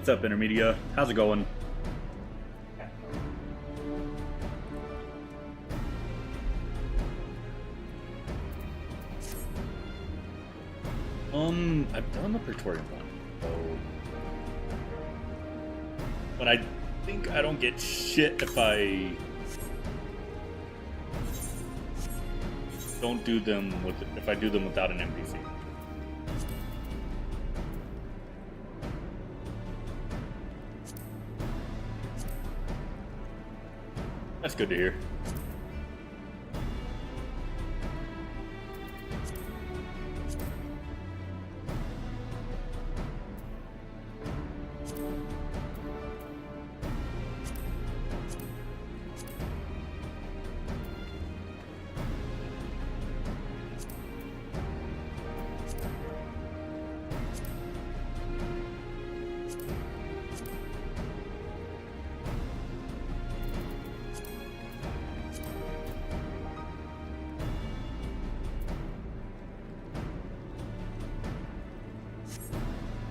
What's up, Intermedia? How's it going? I've done the Praetorian one, so... But I think I don't get shit if I don't do them if I do them without an NPC. That's good to hear.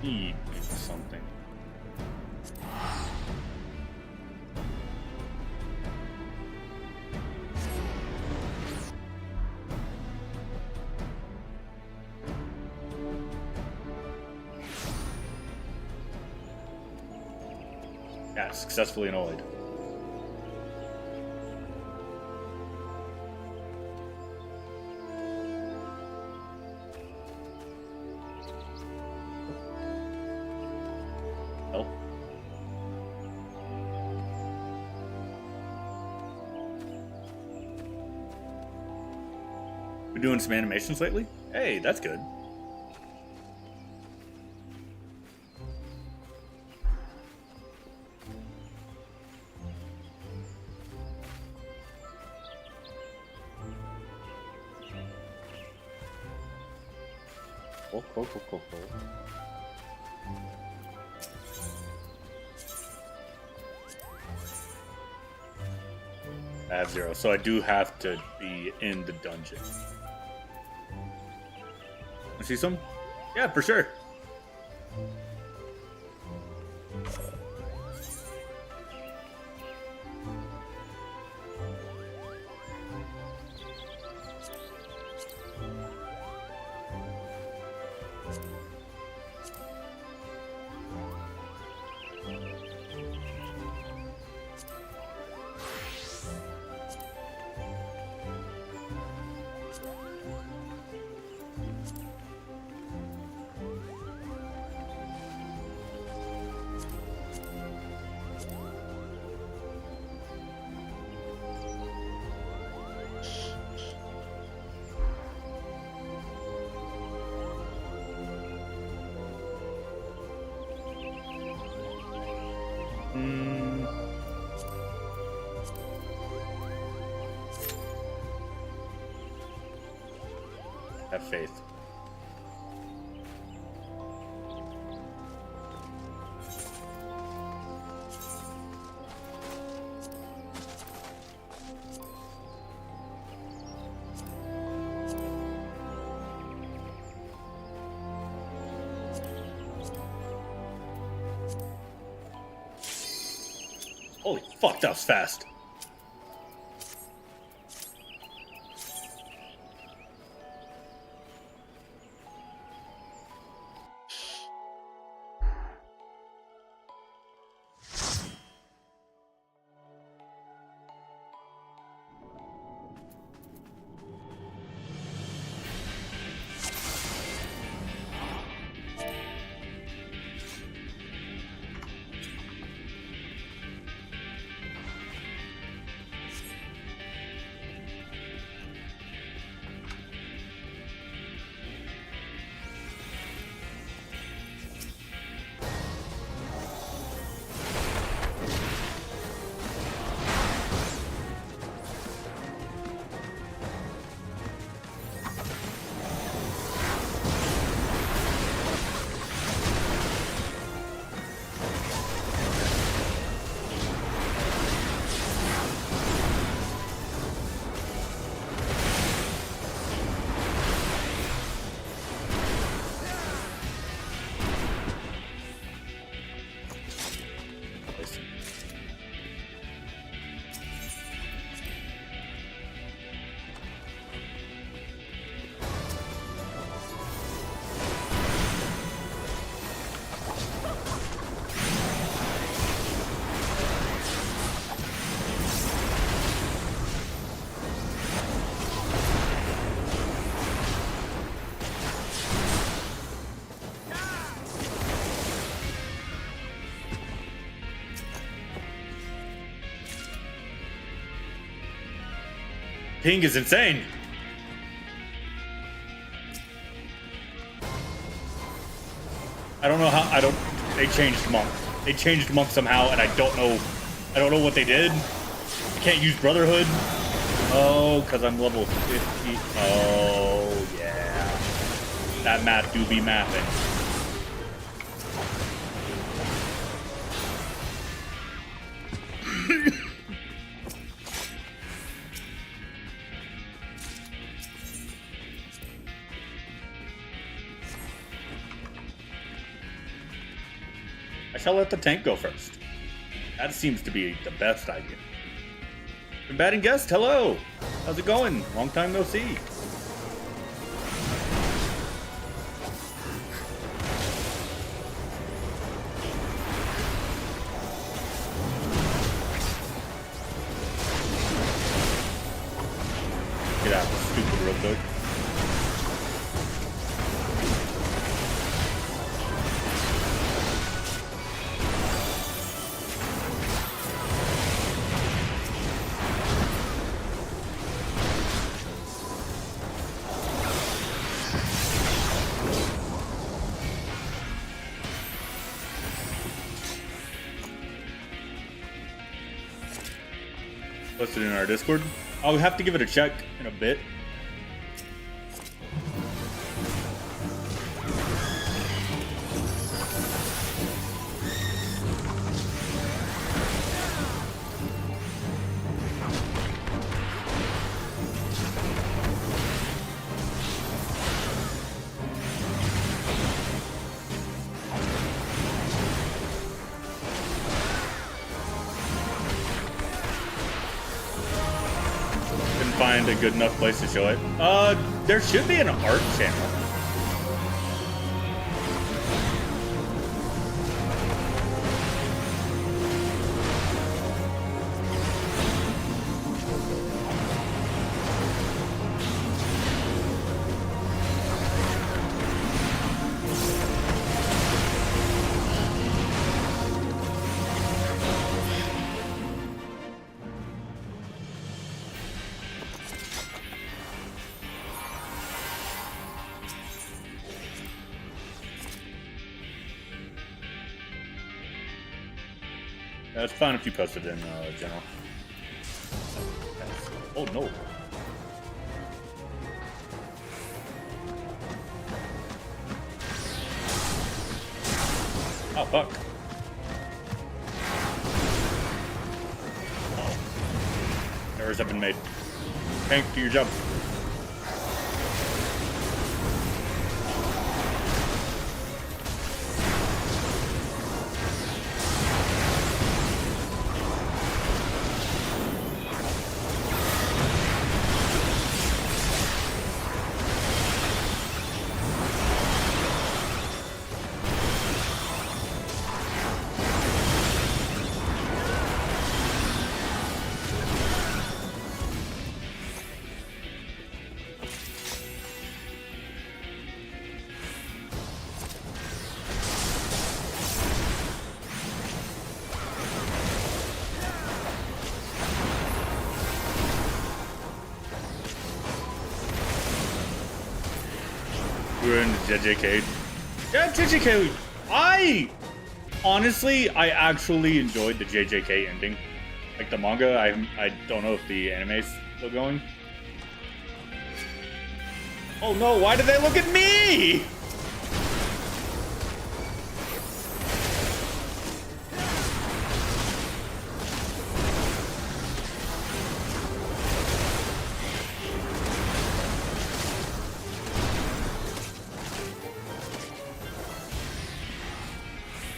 Need something. Yeah, successfully annoyed. Oh. We're doing some animations lately? Hey, that's good. Cool. I have 0, so I do have to be in the dungeon. I see some? Yeah, for sure. Have faith. Holy fuck, that was fast. ping is insane. I don't know how. They changed monk. They changed monk somehow, and I don't know what they did. I can't use Brotherhood. Oh, because I'm level 50. Oh, yeah. That map do be mapping. I shall let the tank go first. That seems to be the best idea. Combating guest, hello! How's it going? Long time no see. Get out, stupid real quick. Posted in our Discord. I'll have to give it a check in a bit. Find a good enough place to show it. There should be an art channel. It's fine if you post it in general. Oh no. Oh fuck. Oh. Errors have been made. Tank, do your job. We're in the JJK. Yeah, JJK. I actually enjoyed the JJK ending. Like the manga, I don't know if the anime's still going. Oh no, why did they look at me?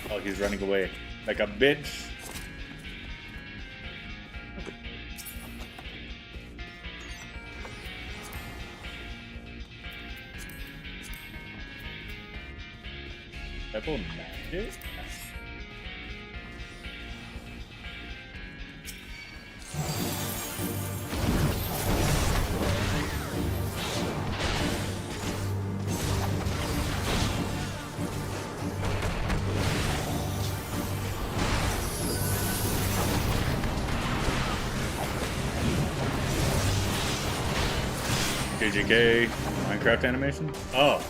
Oh, he's running away like a bitch. Purple magic? JJK, Minecraft animation? Oh.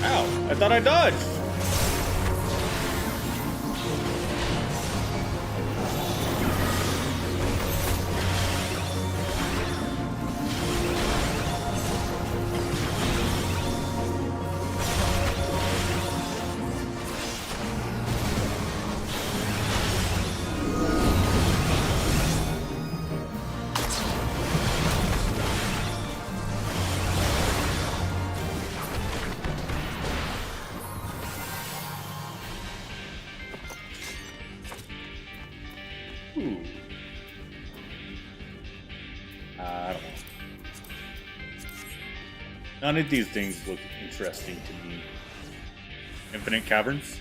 Ow, I thought I dodged. Ooh. I don't know. None of these things look interesting to me. Infinite caverns?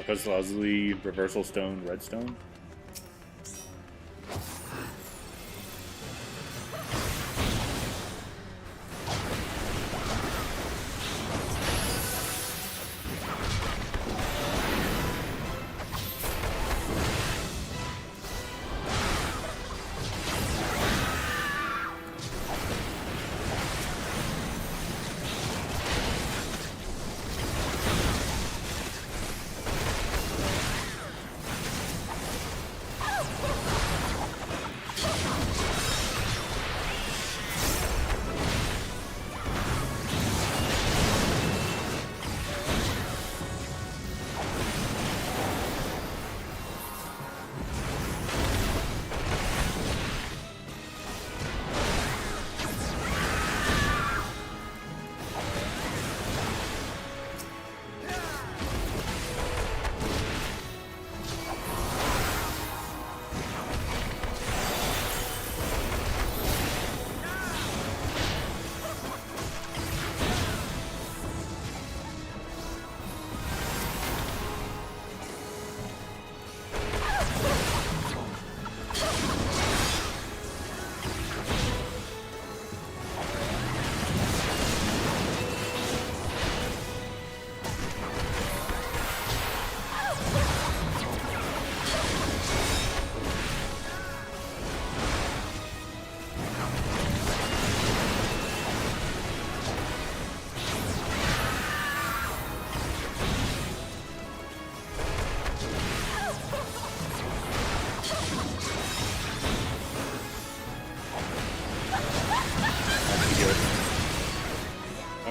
Lapis Lazuli, Reversal Stone, Redstone.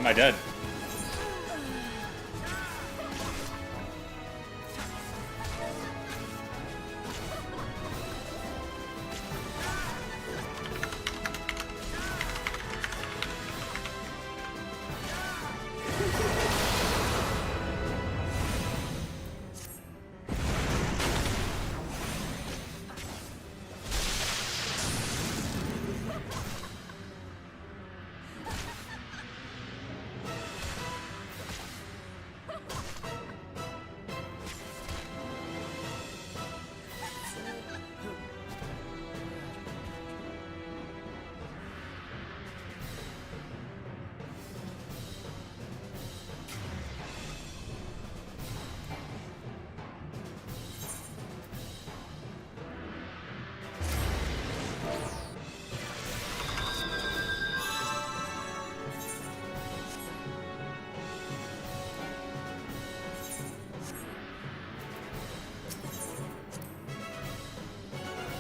Am I dead?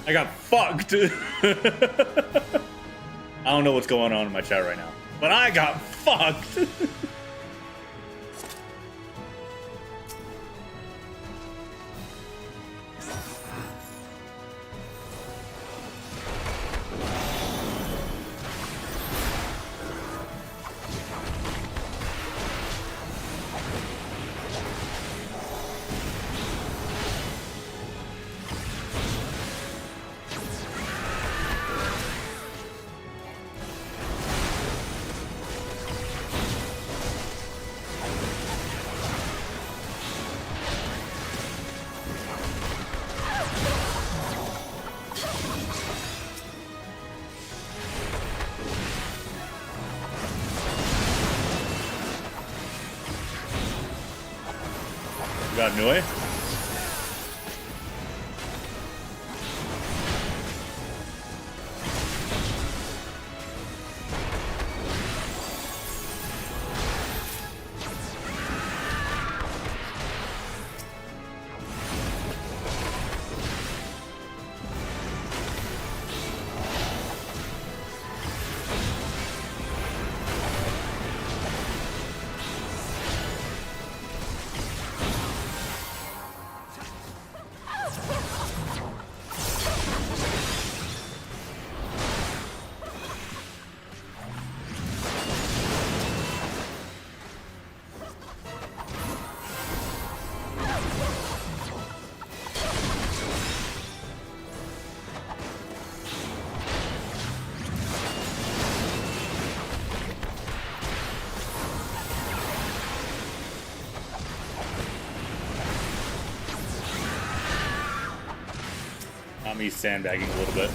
I got fucked. I don't know what's going on in my chat right now, but I got fucked. You got Nui? Not me sandbagging a little bit.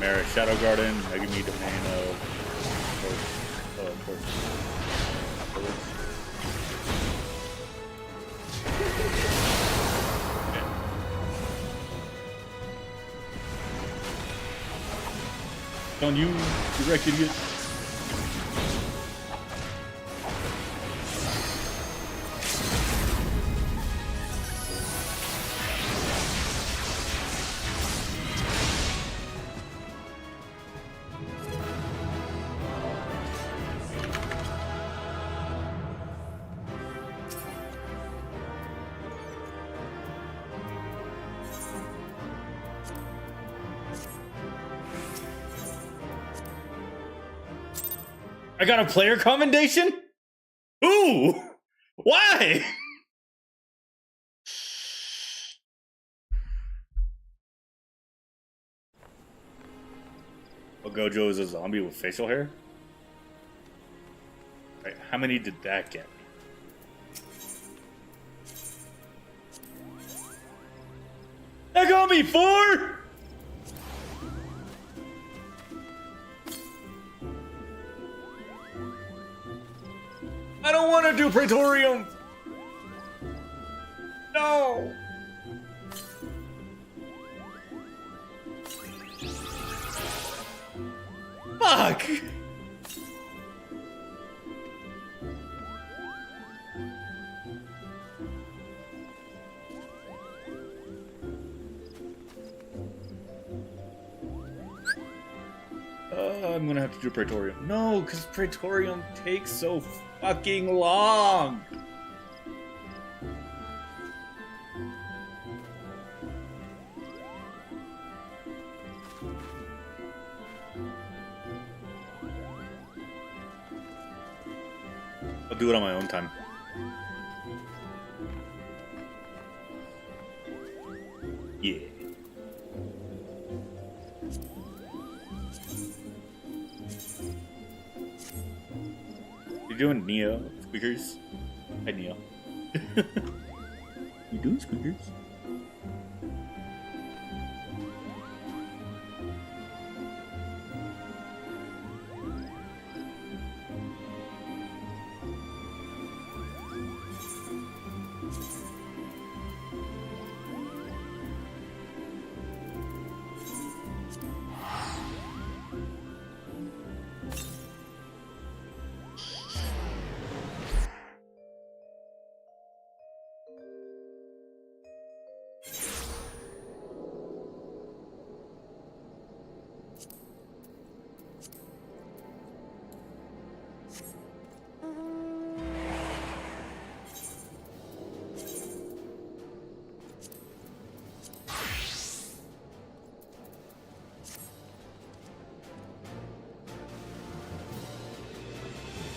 Chimera, Shadow Garden, Megami Domain of course. On you, direct idiot. I got a player commendation? Ooh! Why? Oh, Gojo is a zombie with facial hair? Right, how many did that get me? That got me 4? I don't want to do Praetorium. No. Fuck. I'm gonna have to do Praetorium. No, because Praetorium takes so fucking long. I'll do it on my own time. Yeah. You doing Neo speakers? Hi, Neil. You doing, Squeakers?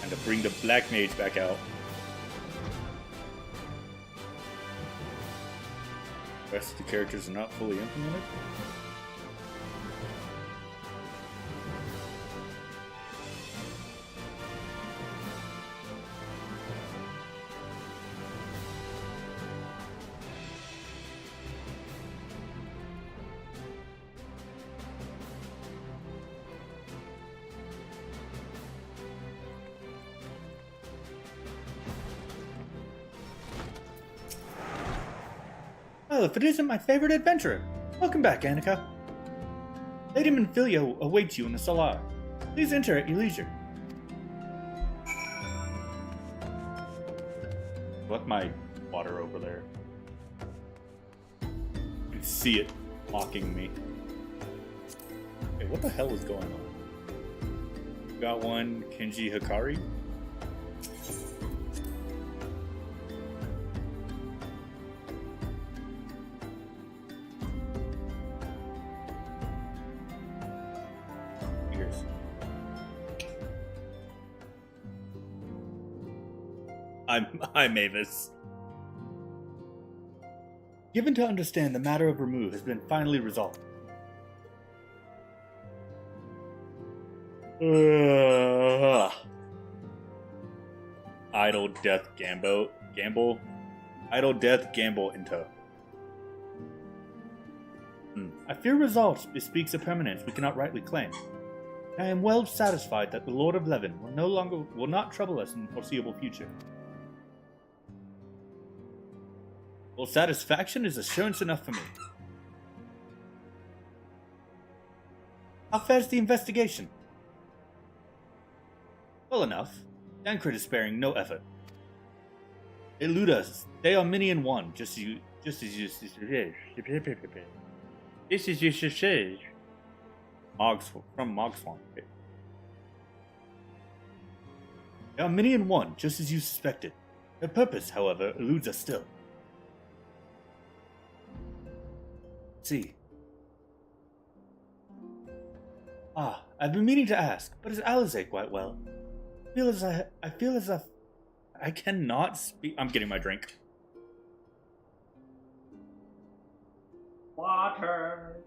And to bring the Black Mage back out. The rest of the characters are not fully implemented. Well, if it isn't my favorite adventurer! Welcome back, Annika. Lady Manfilio awaits you in the Salar. Please enter at your leisure. Left my water over there. I can see it mocking me. Hey, what the hell is going on? Got one Kenji Hikari? I'm Mavis. Given to understand the matter of remove has been finally resolved. Idle death gamble. Idle death gamble into. I fear results bespeaks a permanence we cannot rightly claim. I am well satisfied that the Lord of Levin will not trouble us in the foreseeable future. Well, satisfaction is assurance enough for me. How fares the investigation? Well enough. Dancrit is sparing no effort. Elude us. They are many in one, just as you. This is from Mogswamp. They are many in one, just as you suspected. Their purpose, however, eludes us still. See. I've been meaning to ask, but is Alize quite well? I feel as if I cannot speak. I'm getting my drink. Water.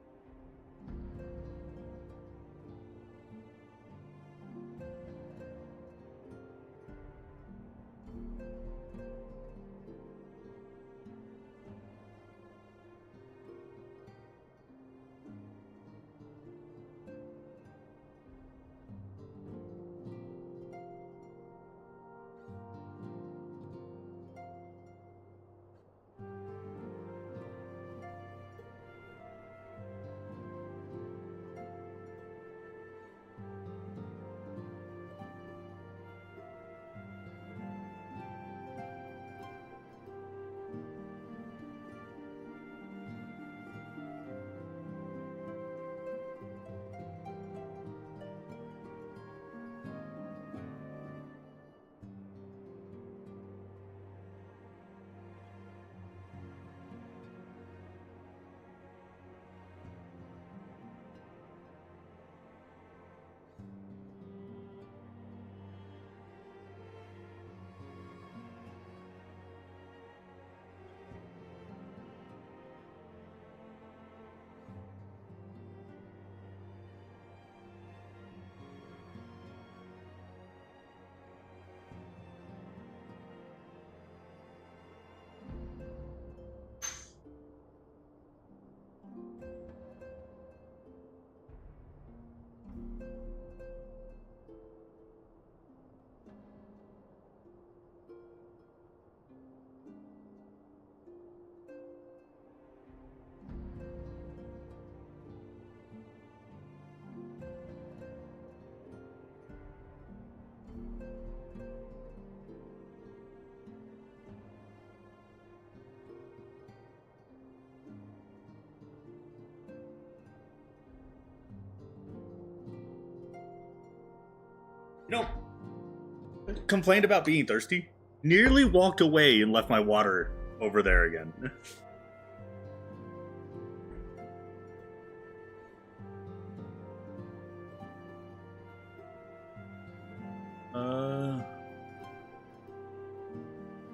complained about being thirsty. Nearly walked away and left my water over there again.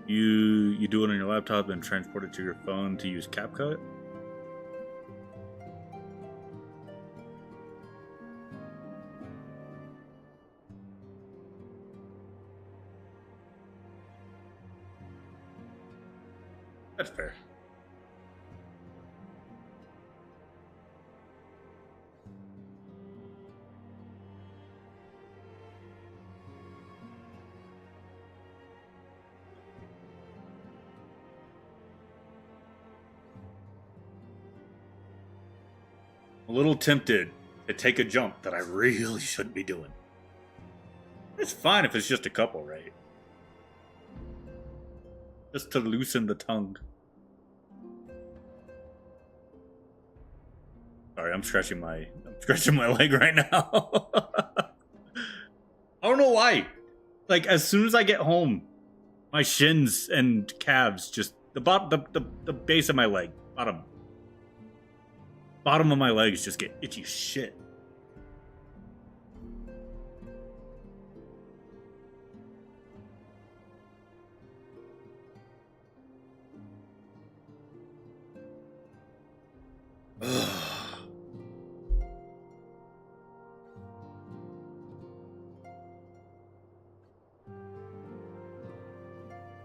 You do it on your laptop and transport it to your phone to use CapCut? That's fair. A little tempted to take a jump that I really shouldn't be doing. It's fine if it's just a couple, right? Just to loosen the tongue. Sorry, I'm scratching my leg right now. I don't know why. Like, as soon as I get home, my shins and calves just the base of my leg, bottom of my legs just get itchy shit.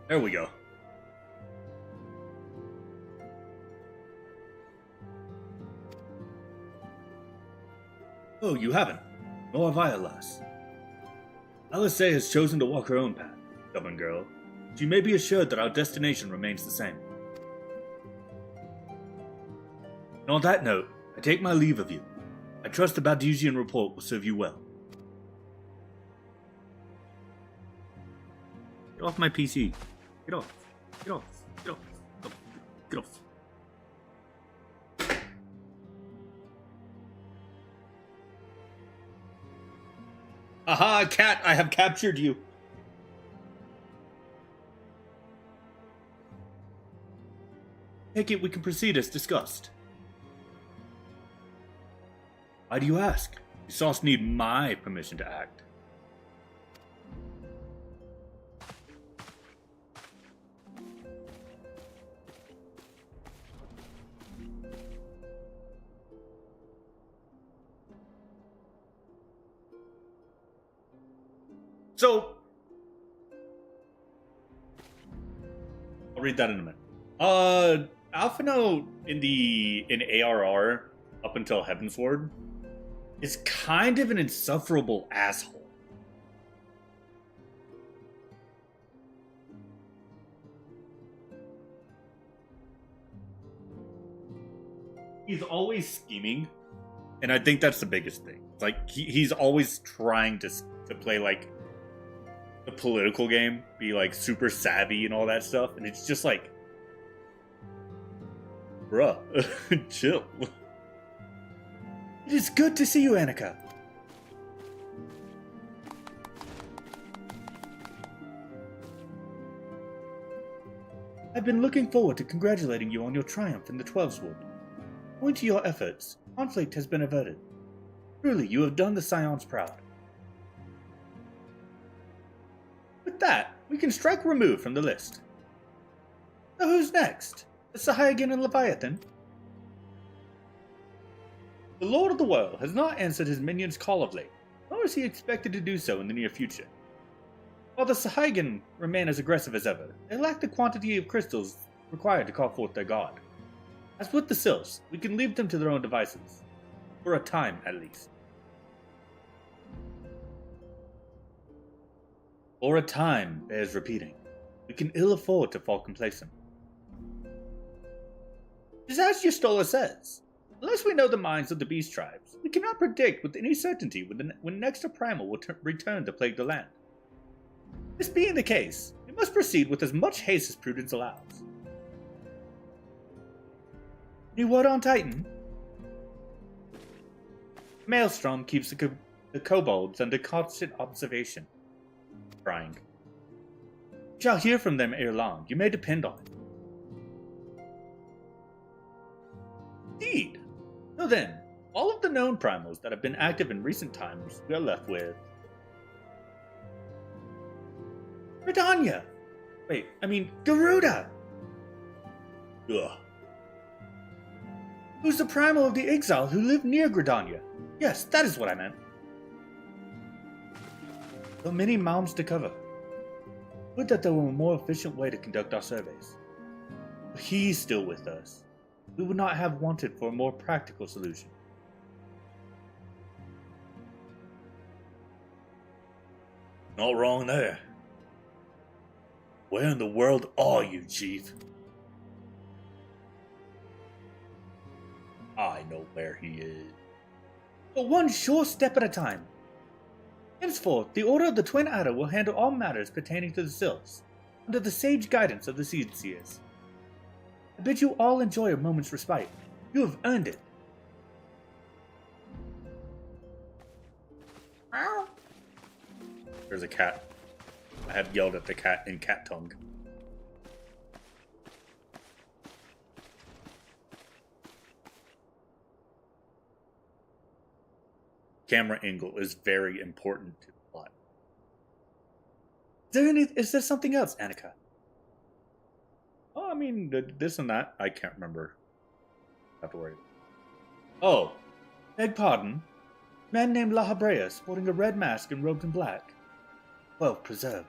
There we go. Oh, you haven't? Nor have I, alas. Alice has chosen to walk her own path, stubborn girl. But you may be assured that our destination remains the same. And on that note, I take my leave of you. I trust the Baldusian report will serve you well. Get off my PC. Get off. Get off. Get off. Get off. Aha, cat, I have captured you. Take it we can proceed as discussed. Why do you ask? You sauce need my permission to act. So, I'll read that in a minute. Alphino in ARR up until Heavensward is kind of an insufferable asshole. He's always scheming, and I think that's the biggest thing. Like he's always trying to play like the political game, be like super savvy and all that stuff, and it's just like, bruh, chill. It is good to see you, Annika. I've been looking forward to congratulating you on your triumph in the Twelveswood. Owing to your efforts, conflict has been averted. Truly, you have done the Scions proud. With that, we can strike remove from the list. So who's next? The Sahagin and Leviathan? The Lord of the World has not answered his minion's call of late, nor is he expected to do so in the near future. While the Sahagin remain as aggressive as ever, they lack the quantity of crystals required to call forth their god. As with the Sylphs, we can leave them to their own devices. For a time, at least. For a time bears repeating. We can ill afford to fall complacent. Just as Justola says, unless we know the minds of the beast tribes, we cannot predict with any certainty when next a primal will return to plague the land. This being the case, we must proceed with as much haste as prudence allows. Any word on Titan? Maelstrom keeps the kobolds under constant observation. Crying. You shall hear from them ere long, you may depend on it. Indeed. So then, all of the known primals that have been active in recent times, we are left with Gridania! Garuda! Ugh. Who's the primal of the exile who lived near Gridania? Yes, that is what I meant. So many mounds to cover. Would that there were a more efficient way to conduct our surveys. But he's still with us. We would not have wanted for a more practical solution. Not wrong there. Where in the world are you, Chief? I know where he is. But one sure step at a time. Henceforth, the Order of the Twin Adder will handle all matters pertaining to the Sylphs, under the sage guidance of the Seed Seers. I bid you all enjoy a moment's respite. You have earned it. There's a cat. I have yelled at the cat in cat tongue. Camera angle is very important to the plot. Is there something else, Annika? Oh, I mean, this and that. I can't remember. Have to worry. Oh, beg pardon. Man named La Habrea, sporting a red mask and robed in black. Well preserved.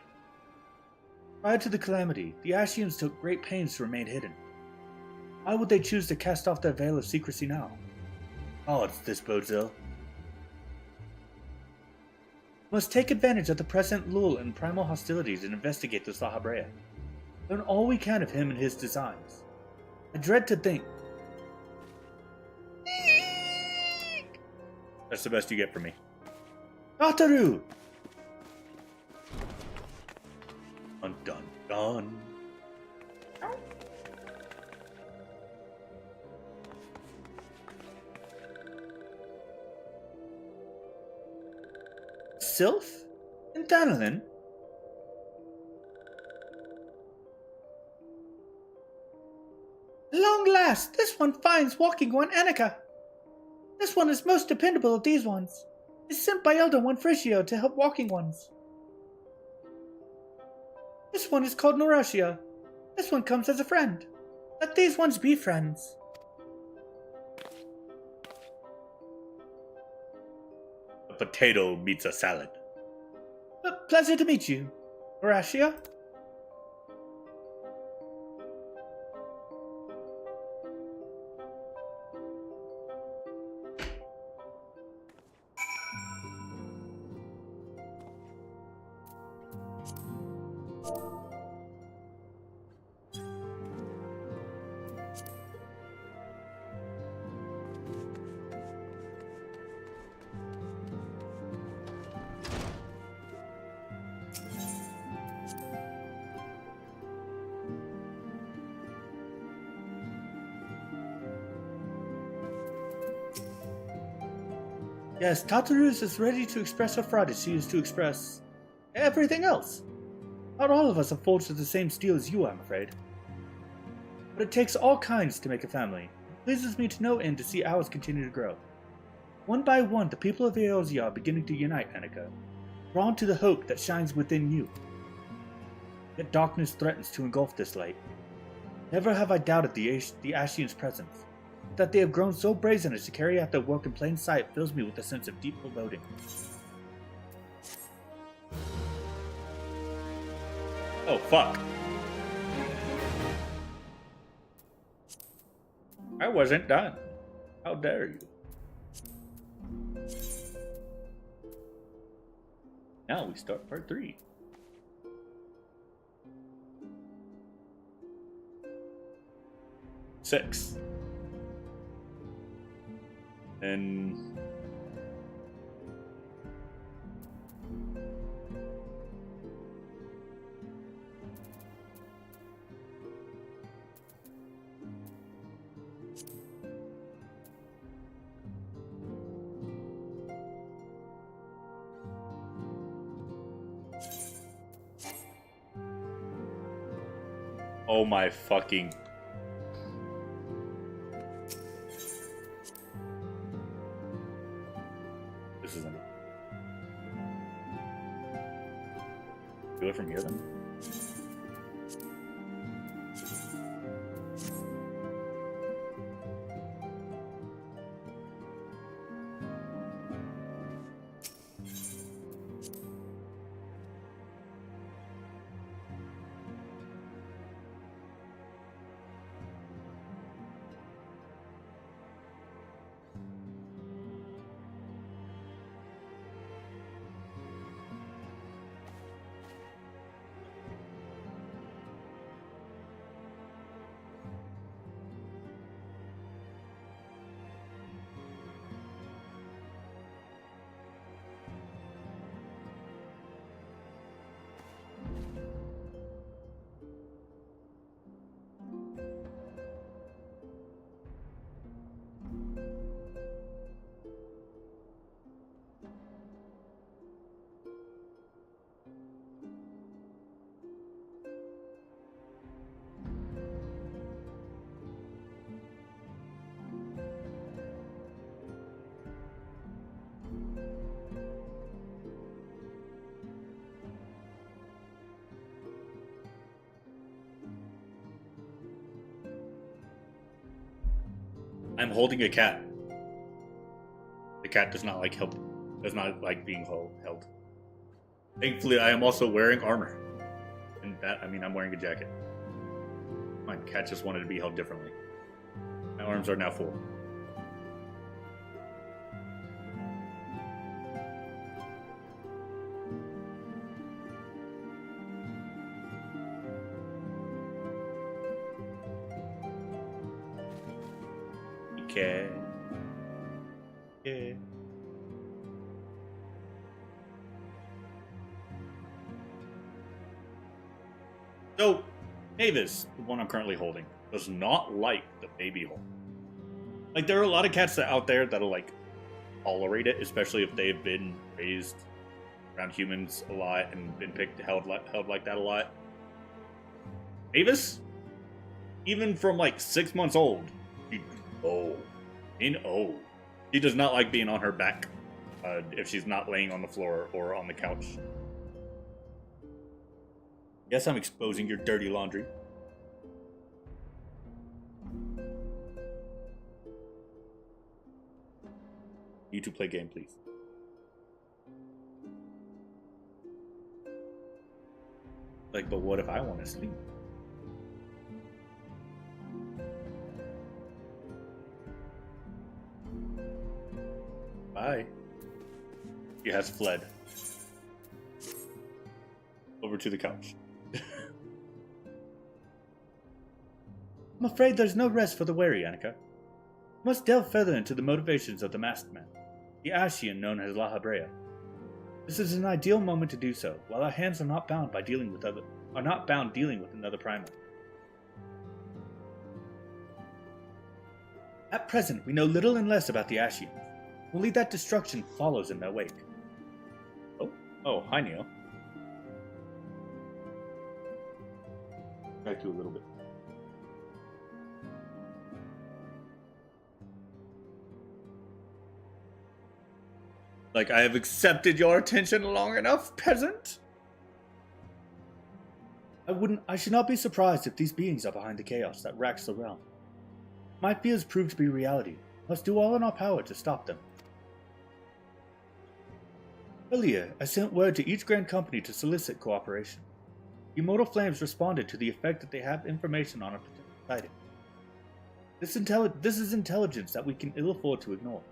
Prior to the calamity, the Ashians took great pains to remain hidden. Why would they choose to cast off their veil of secrecy now? Odds, this bodes ill. Must take advantage of the present lull in primal hostilities and investigate this La Habrea. Learn all we can of him and his designs. I dread to think. That's the best you get from me. Ataru! Dun dun dun. Sylph? And Danilin? Long last, this one finds walking one Annika. This one is most dependable of these ones. Is sent by Elder One Frigio to help walking ones. This one is called Norashia. This one comes as a friend. Let these ones be friends. A potato meets a salad. But pleasure to meet you, Norashia. Yes, Tatarus is ready to express her pride as she is to express everything else. Not all of us are forged of the same steel as you, I'm afraid. But it takes all kinds to make a family. It pleases me to no end to see ours continue to grow. One by one, the people of Eorzea are beginning to unite, Annika, drawn to the hope that shines within you. Yet darkness threatens to engulf this light. Never have I doubted the Ashians' presence. That they have grown so brazen as to carry out their work in plain sight fills me with a sense of deep foreboding. Oh, fuck. I wasn't done. How dare you? Now we start part 3. Six. And Oh my fucking... This isn't it. Do it from here then? I'm holding a cat. The cat does not like being held. Thankfully, I am also wearing armor. And that, I mean, I'm wearing a jacket. My cat just wanted to be held differently. My arms are now full. Okay. Yeah. So, Mavis, the one I'm currently holding, does not like the baby hole. Like, there are a lot of cats out there that'll, like, tolerate it, especially if they've been raised around humans a lot and been held like that a lot. Mavis, even from, like, 6 months old, she does not like being on her back if she's not laying on the floor or on the couch. Guess I'm exposing your dirty laundry. You two play game, please. Like, but what if I want to sleep? Bye. He has fled. Over to the couch. I'm afraid there's no rest for the weary, Annika. We must delve further into the motivations of the masked man, the Ashian known as La Habrea. This is an ideal moment to do so, while our hands are not bound dealing with another primal. At present, we know little and less about the Ashians. Only that destruction follows in their wake. Oh, hi, Neil. Back you a little bit. Like, I have accepted your attention long enough, peasant? I should not be surprised if these beings are behind the chaos that racks the realm. My fears prove to be reality. Must do all in our power to stop them. Earlier, I sent word to each Grand Company to solicit cooperation. Immortal Flames responded to the effect that they have information on a potential sighting. This is intelligence that we can ill afford to ignore.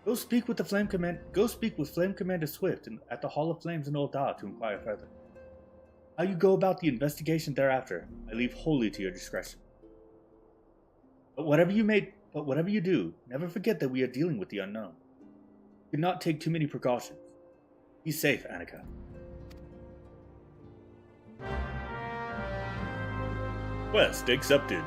Go speak with Flame Commander Swift at the Hall of Flames in Old Dar to inquire further. How you go about the investigation thereafter, I leave wholly to your discretion. But whatever you do, never forget that we are dealing with the unknown. Do not take too many precautions. Be safe, Annika. Quest accepted.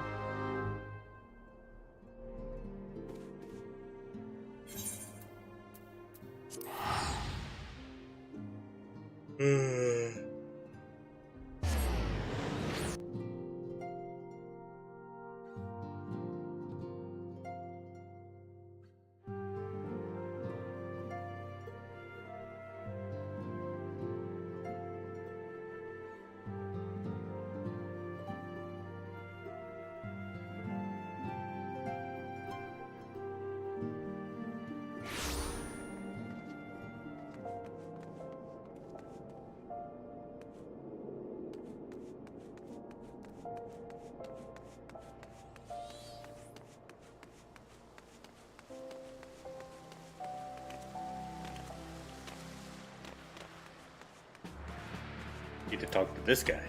Need to talk to this guy.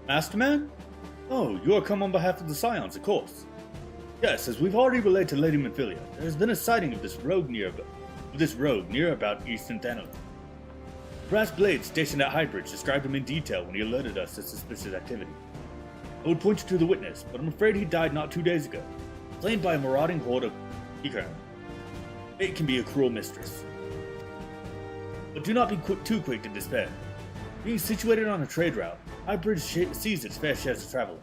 Masterman? Oh, you are come on behalf of the Scions, of course. Yes, as we've already relayed to Lady Memphilia, there has been a sighting of this rogue near about Eastern Thanos. Brass Blade stationed at Highbridge described him in detail when he alerted us to suspicious activity. I would point you to the witness, but I'm afraid he died not 2 days ago, slain by a marauding horde of Kikern. Fate can be a cruel mistress. But do not be too quick to despair. Being situated on a trade route, Highbridge sees its fair share of travelers.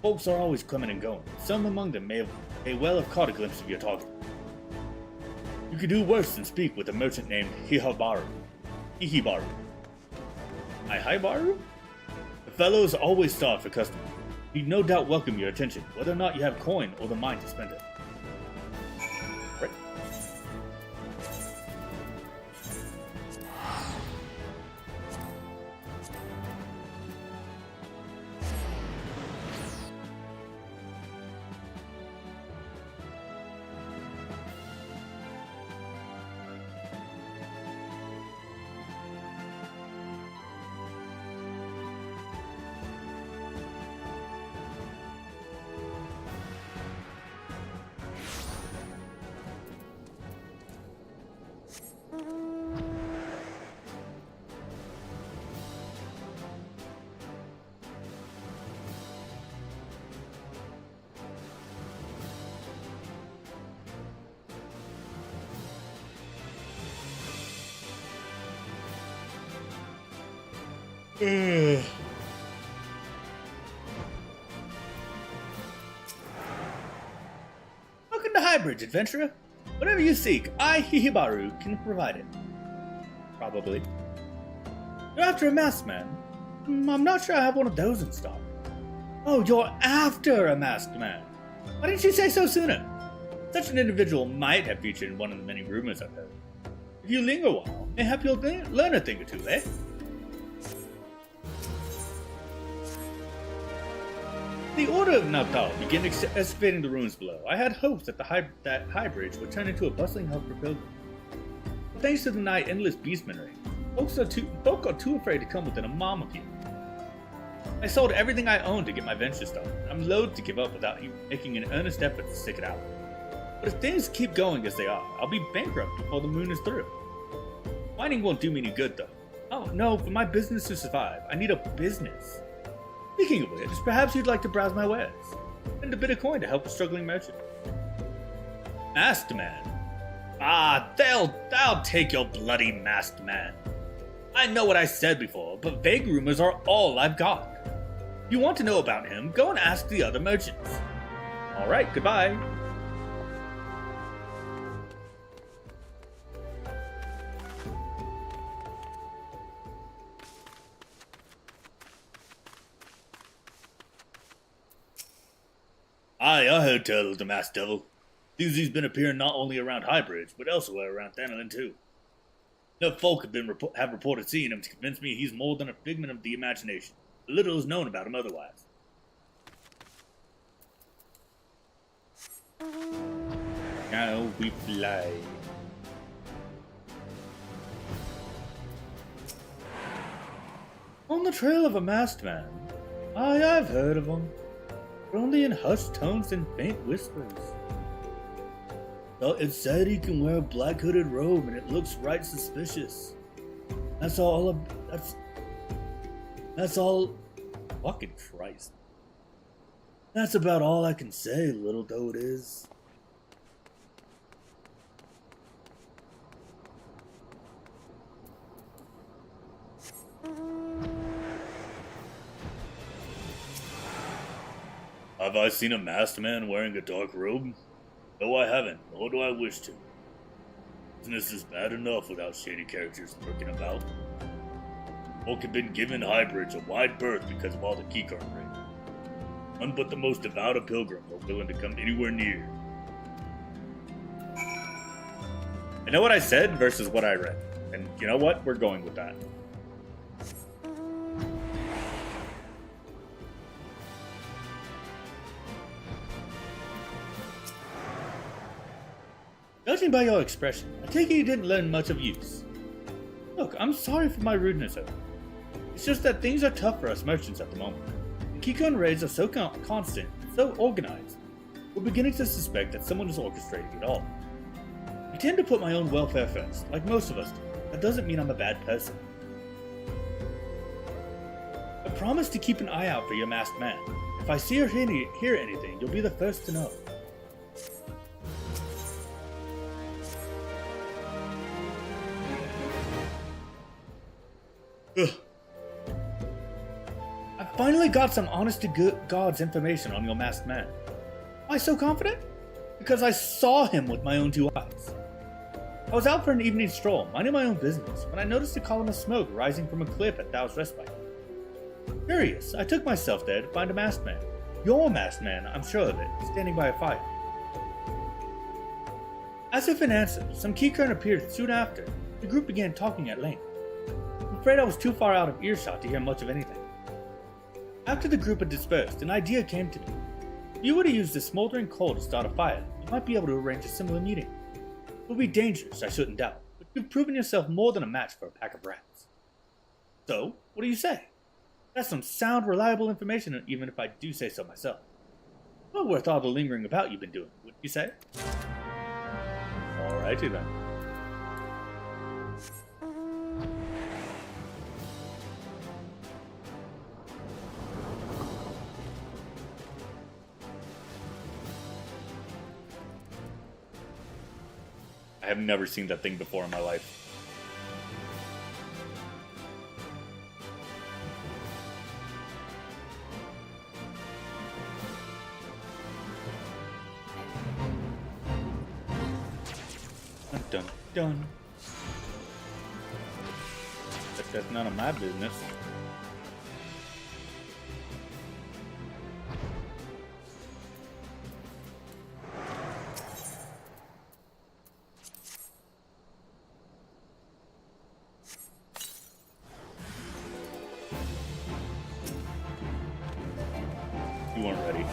Folks are always coming and going. Some among them may well have caught a glimpse of your target. You could do worse than speak with a merchant named Hihibaru. Hihibaru? The fellow is always starved for customers. He'd no doubt welcome your attention, whether or not you have coin or the mind to spend it. Right. Welcome to Highbridge, adventurer. Whatever you seek, I, Hihibaru, can provide it. Probably. You're after a masked man? I'm not sure I have one of those in stock. Oh, you're after a masked man. Why didn't you say so sooner? Such an individual might have featured in one of the many rumors I've heard. If you linger a while, mayhap you'll learn a thing or two, eh? The Order of Natal began excavating the ruins below. I had hopes that that Highbridge would turn into a bustling hub for pilgrims. But thanks to the nigh endless beastmen raid, folk are too afraid to come within a mile of you. I sold everything I owned to get my venture started. I'm loath to give up without making an earnest effort to stick it out. But if things keep going as they are, I'll be bankrupt before the moon is through. Whining won't do me any good though. Oh no, for my business to survive, I need a business. Speaking of which, perhaps you'd like to browse my wares. Spend a bit of coin to help a struggling merchant. Masked man. Ah, they'll take your bloody masked man. I know what I said before, but vague rumors are all I've got. If you want to know about him, go and ask the other merchants. Alright, goodbye. Aye, I heard tell of the masked devil. Seems he's been appearing not only around Highbridge, but elsewhere around Thanalin too. Enough folk have reported seeing him to convince me he's more than a figment of the imagination. Little is known about him otherwise. Now we fly. On the trail of a masked man. Aye, I've heard of him. But only in hushed tones and faint whispers. It's said he can wear a black hooded robe and it looks right suspicious. That's all. Fucking Christ. That's about all I can say, little though it is. Have I seen a masked man wearing a dark robe? No, I haven't, nor do I wish to. Business is bad enough without shady characters lurking about. Folk have been given Highbridge a wide berth because of all the keycard raid. None but the most devout of pilgrims are willing to come anywhere near. I know what I said versus what I read. And you know what? We're going with that. Judging by your expression, I take it you didn't learn much of use. Look, I'm sorry for my rudeness earlier. It's just that things are tough for us merchants at the moment. The Kikon raids are so constant, so organized. We're beginning to suspect that someone is orchestrating it all. I tend to put my own welfare first, like most of us do. That doesn't mean I'm a bad person. I promise to keep an eye out for your masked man. If I see or hear anything, you'll be the first to know. Ugh. I finally got some honest to God's information on your masked man. Why so confident? Because I saw him with my own two eyes. I was out for an evening stroll, minding my own business, when I noticed a column of smoke rising from a cliff at Thao's Respite. Curious, I took myself there to find a masked man. Your masked man, I'm sure of it, standing by a fire. As if in answer, some Kikern appeared soon after. The group began talking at length. I'm afraid I was too far out of earshot to hear much of anything. After the group had dispersed, an idea came to me. If you were to use the smoldering coal to start a fire, you might be able to arrange a similar meeting. It would be dangerous, I shouldn't doubt, but you've proven yourself more than a match for a pack of rats. So, what do you say? That's some sound, reliable information, even if I do say so myself. Well worth all the lingering about you've been doing, wouldn't you say? Alrighty then. I have never seen that thing before in my life. Dun dun dun. But that's none of my business. You weren't ready.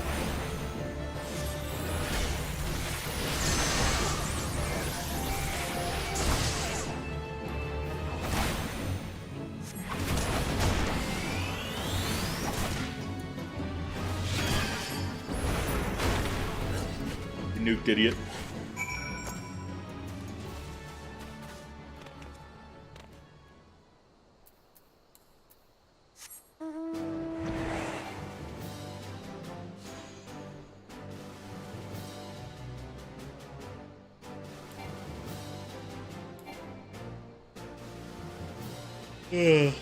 You nuked, idiot. Ugh.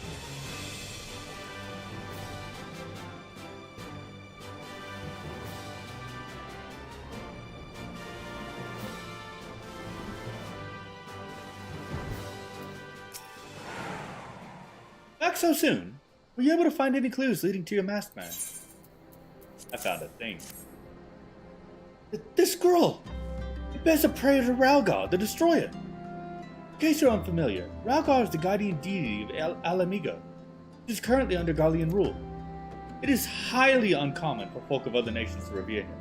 Back so soon? Were you able to find any clues leading to your masked man? I found a thing. This scroll! It bears a prayer to Ralgar, the Destroyer. In case you're unfamiliar, Ralgar is the guardian deity of Alamigo, which is currently under Garlean rule. It is highly uncommon for folk of other nations to revere him.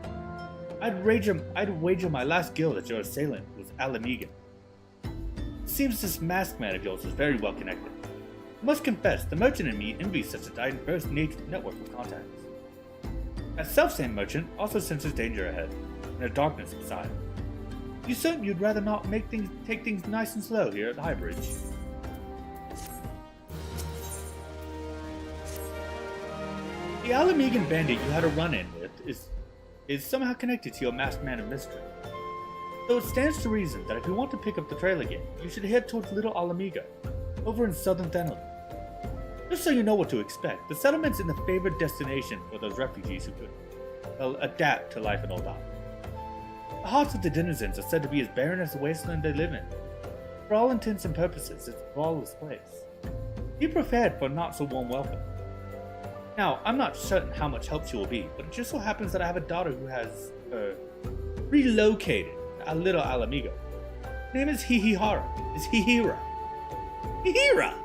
I'd wager my last guild that your assailant was Alamigan. It seems this masked man of yours is very well connected. I must confess, the merchant in me envies such a diverse network of contacts. That self-same merchant also senses danger ahead, and a darkness beside. You certain you'd rather not take things nice and slow here at the High Bridge? The Alamigan bandit you had a run-in with is somehow connected to your masked man of mystery. So it stands to reason that if you want to pick up the trail again, you should head towards Little Alamigo, over in southern Thenel. Just so you know what to expect, the settlement's in the favored destination for those refugees who could, adapt to life in Old Isle. The hearts of the denizens are said to be as barren as the wasteland they live in. For all intents and purposes, it's a lawless place. Be prepared for not so warm welcome. Now, I'm not certain how much help she will be, but it just so happens that I have a daughter who has, relocated to Little Alamigo. Her name is Hihira. Hihira!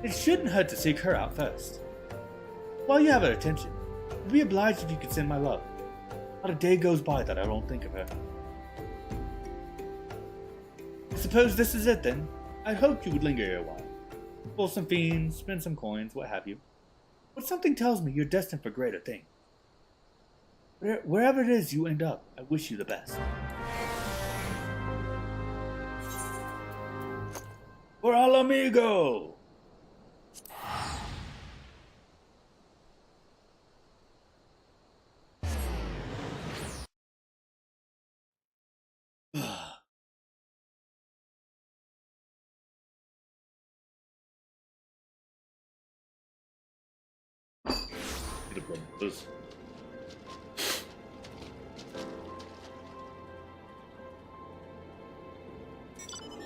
It shouldn't hurt to seek her out first. While you have her attention, I'd be obliged if you could send my love. Not a day goes by that I don't think of her. I suppose this is it then. I hoped you would linger here a while. Pull some fiends, spend some coins, what have you. But something tells me you're destined for greater things. Wherever it is you end up, I wish you the best. For al amigo!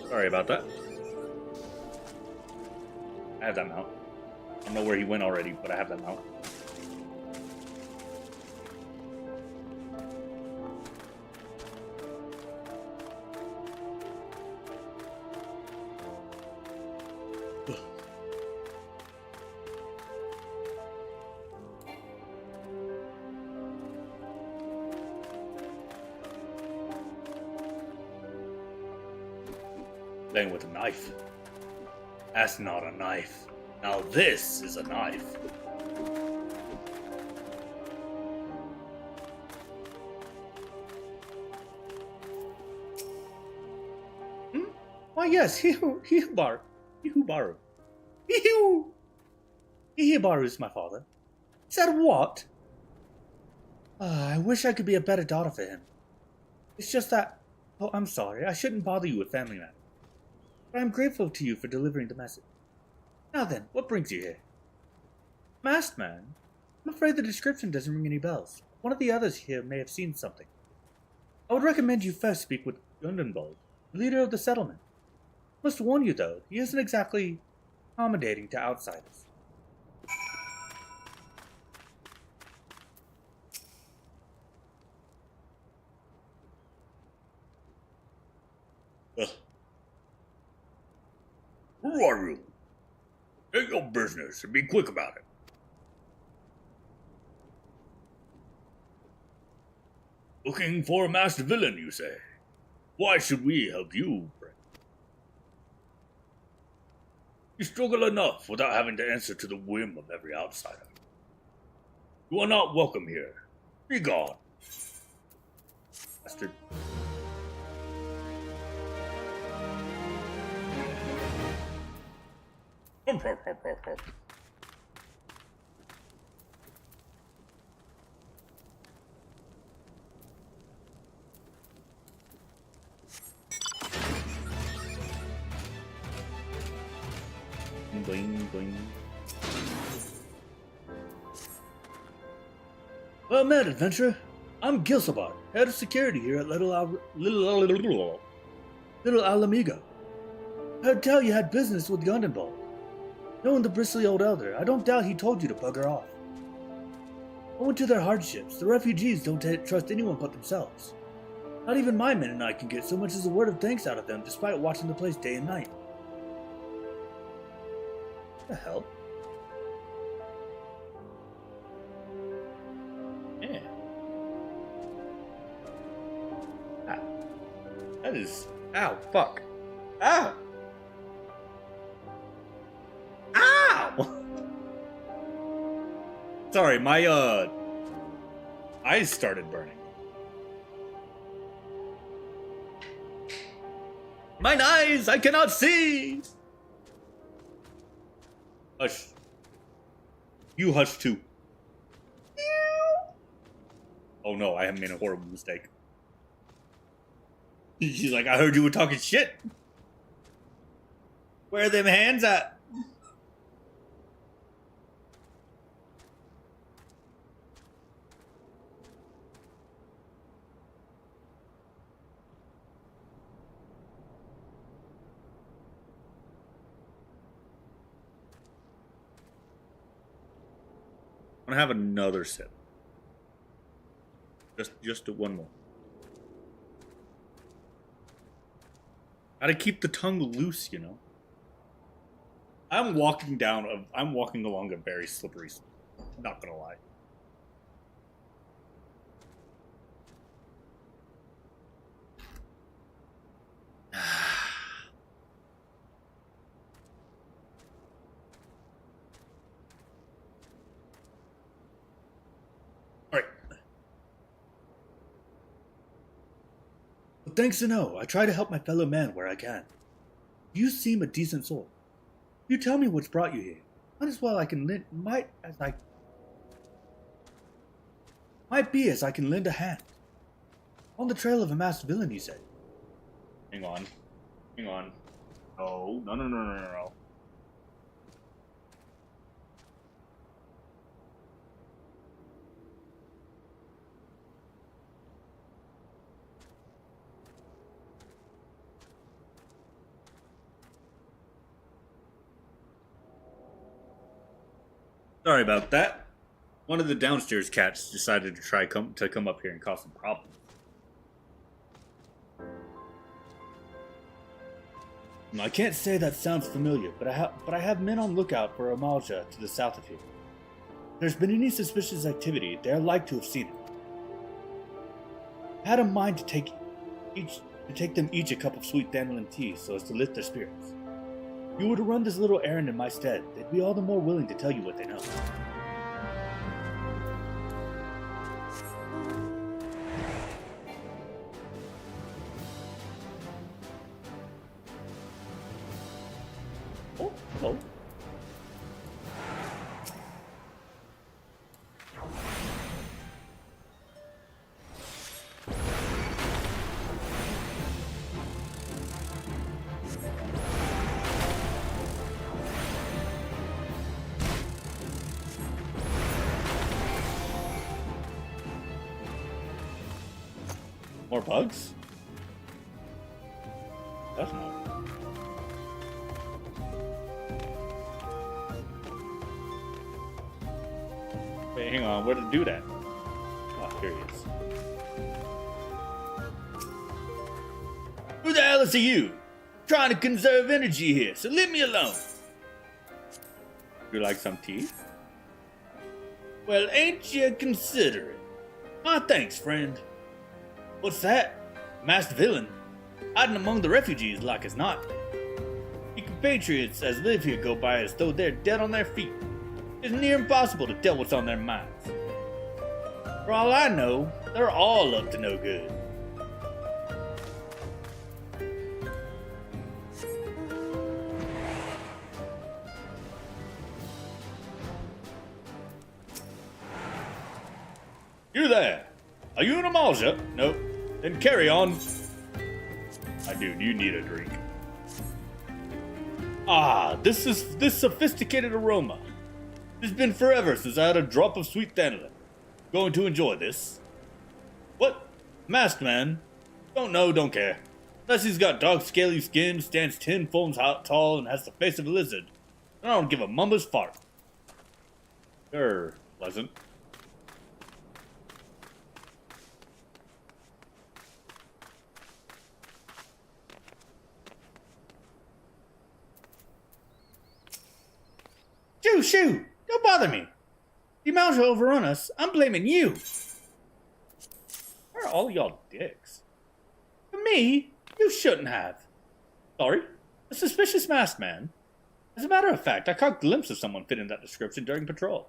Sorry about that. I have that mount. I don't know where he went already, but I have that mount. Playing with a knife. That's not a knife. Now this is a knife. Hmm? Why yes, Hihibaru. Hihibaru is my father. Said what? I wish I could be a better daughter for him. It's just that... Oh, I'm sorry. I shouldn't bother you with family matters. But I'm grateful to you for delivering the message. Now then, what brings you here? Masked man? I'm afraid the description doesn't ring any bells. One of the others here may have seen something. I would recommend you first speak with Gundenbold, the leader of the settlement. I must warn you, though, he isn't exactly accommodating to outsiders. Who are you? Take your business and be quick about it. Looking for a masked villain, you say? Why should we help you, friend? You struggle enough without having to answer to the whim of every outsider. You are not welcome here. Be gone. Bastard. Bling, bling. Well met, adventurer. I'm Gilsabar, head of security here at Little Alamigo. I heard tell you had business with Gundenbold. Knowing the bristly old elder, I don't doubt he told you to bugger off. Owing to their hardships, the refugees don't trust anyone but themselves. Not even my men and I can get so much as a word of thanks out of them despite watching the place day and night. What the hell? Yeah. Ah. That is... Ow, fuck. Ow! Ow! Sorry, my, eyes started burning. Mine eyes! I cannot see! Hush. You hush too. Oh no, I have made a horrible mistake. She's like, I heard you were talking shit. Where are them hands at? I'm gonna have another sip. Just do one more. Gotta keep the tongue loose, you know. I'm walking along a very slippery slope. I'm not gonna lie. Well, thanks to know. I try to help my fellow man where I can. You seem a decent soul. You tell me what's brought you here. Might as well I can lend might be as I can lend a hand. On the trail of a masked villain, you said. Hang on. Hang on. No. Sorry about that. One of the downstairs cats decided to come up here and cause some problems. I can't say that sounds familiar, but I have men on lookout for Amalja to the south of here. If there's been any suspicious activity, they're like to have seen it. I had a mind to take them each a cup of sweet dandelion tea so as to lift their spirits. If you were to run this little errand in my stead, they'd be all the more willing to tell you what they know. Oh, hello. More bugs? That's not. Wait, hang on. Where did it do that? Oh, here he is. Who the hell is you? I'm trying to conserve energy here, so leave me alone. You like some tea? Well, ain't you considerate? Ah, thanks, friend. What's that? Masked villain? Hiding among the refugees like as not. The compatriots as live here go by as though they're dead on their feet. It's near impossible to tell what's on their minds. For all I know, they're all up to no good. You there? Are you in Amalja? Nope. Then carry on. I do. You need a drink. Ah, this sophisticated aroma. It's been forever since I had a drop of sweet dandelion. Going to enjoy this. What? Masked man? Don't know, don't care. Unless he's got dark scaly skin, stands 10 foams tall, and has the face of a lizard. I don't give a mumba's fart. Sure, pleasant. Shoo! Don't bother me. The Amalja overrun us. I'm blaming you. Where are all y'all dicks? For me? You shouldn't have. Sorry? A suspicious masked man? As a matter of fact, I caught a glimpse of someone fitting that description during patrol.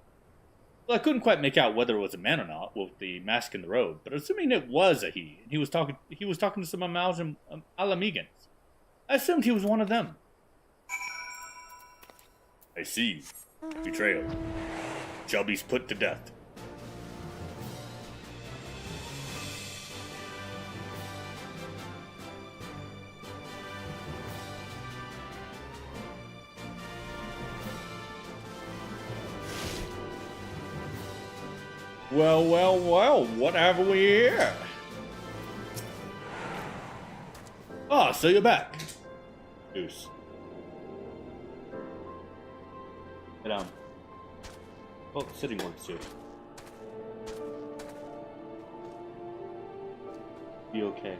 Well, I couldn't quite make out whether it was a man or not, with the mask in the robe, but assuming it was a he, and he was talking to some Amaljan Alamegans. I assumed he was one of them. I see. Betrayal. Shall be put to death. Well, what have we here? Ah, so you're back. Goose. Sit down. Oh, sitting works too. Be okay.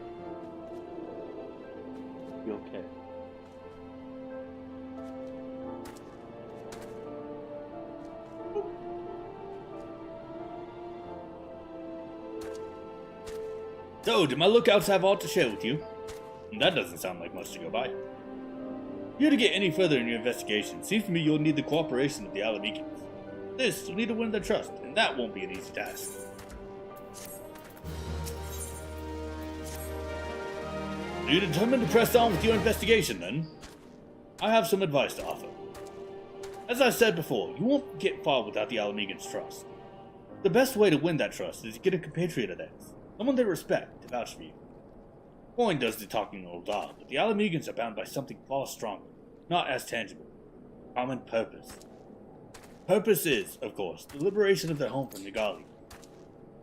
Be okay. So, do my lookouts have aught to share with you? That doesn't sound like much to go by. Here to get any further in your investigation, seems to me you'll need the cooperation of the Alamegans. This, you'll need to win their trust, and that won't be an easy task. Are you determined to press on with your investigation, then? I have some advice to offer. As I said before, you won't get far without the Alamegans' trust. The best way to win that trust is to get a compatriot of theirs, someone they respect, to vouch for you. Coin does the talking old dog, but the Alamegans are bound by something far stronger, not as tangible. Common purpose. Purpose is, of course, the liberation of their home from Nagali.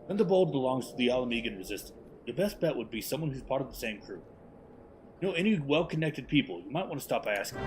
Thunderbolt belongs to the Alamegan resistance. Your best bet would be someone who's part of the same crew. You know any well-connected people, you might want to stop by asking.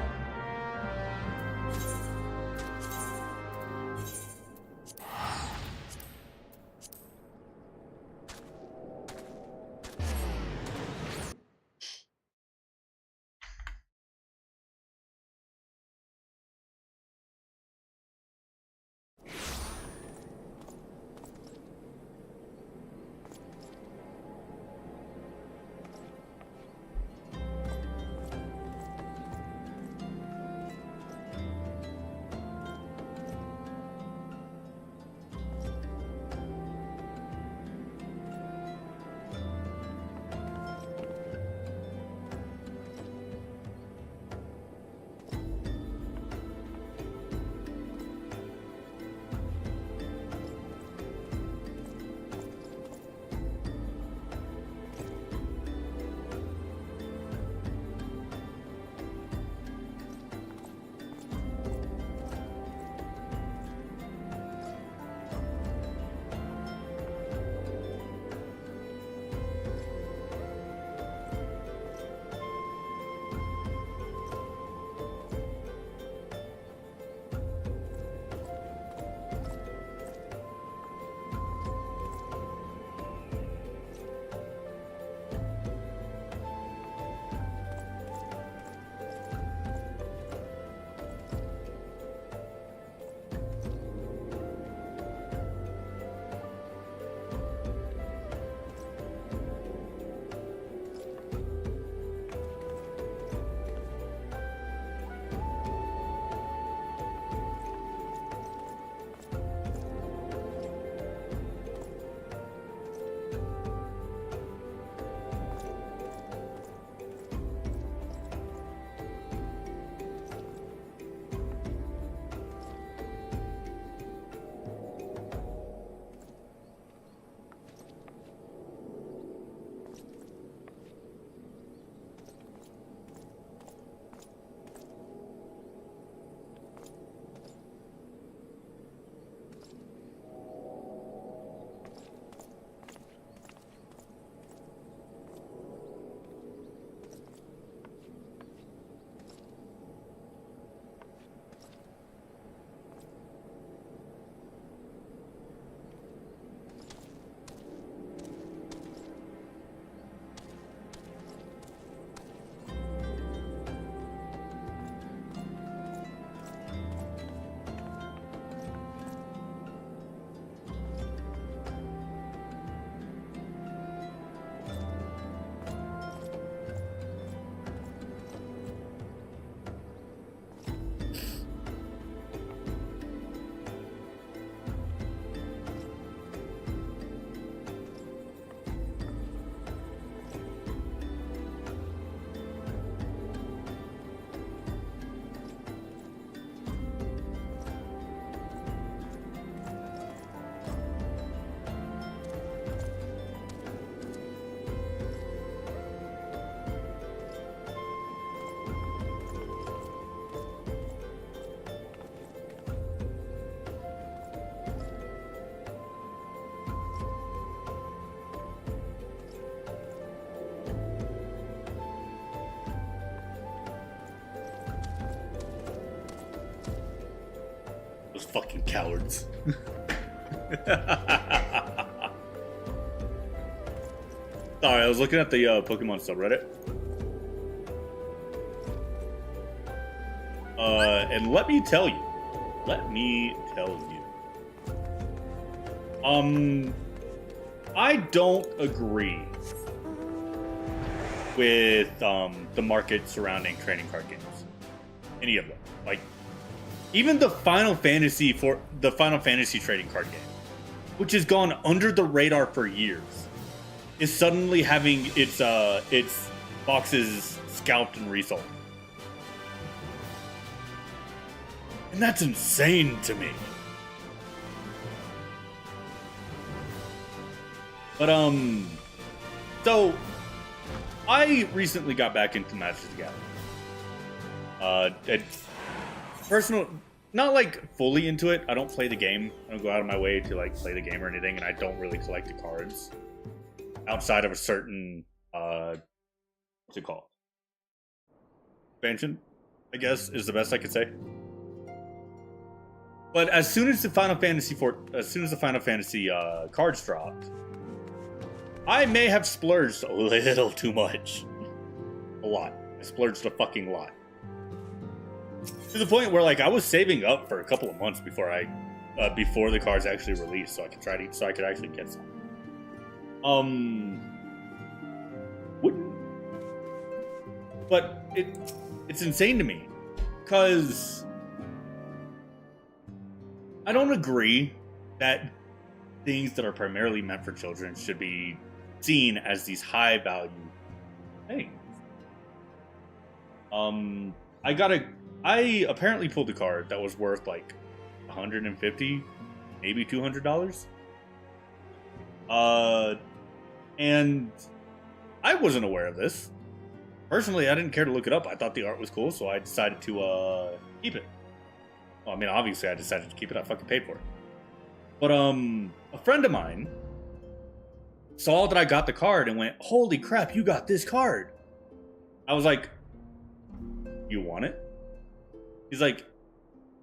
Those fucking cowards. Sorry, I was looking at the Pokemon subreddit. And let me tell you. I don't agree with the market surrounding trading card games. Any of them. Like, even the Final Fantasy trading card game, which has gone under the radar for years, is suddenly having its boxes scalped and resold. And that's insane to me. But, so, I recently got back into Magic the Gathering. Personal, not like fully into it. I don't play the game. I don't go out of my way to like play the game or anything, and I don't really collect the cards outside of a certain, what's it called? Expansion, I guess, is the best I could say. But as soon as the Final Fantasy cards dropped, I may have splurged a little too much. A lot. I splurged a fucking lot. To the point where, like, I was saving up for a couple of months before before the cards actually released, so I could actually get some. But it's insane to me, because I don't agree that things that are primarily meant for children should be seen as these high value things. I apparently pulled a card that was worth like $150, maybe $200. And I wasn't aware of this. Personally, I didn't care to look it up. I thought the art was cool, so I decided to keep it. Well, I mean, obviously I decided to keep it. I fucking paid for it. But a friend of mine saw that I got the card and went, "Holy crap, you got this card." I was like, "You want it?" He's like,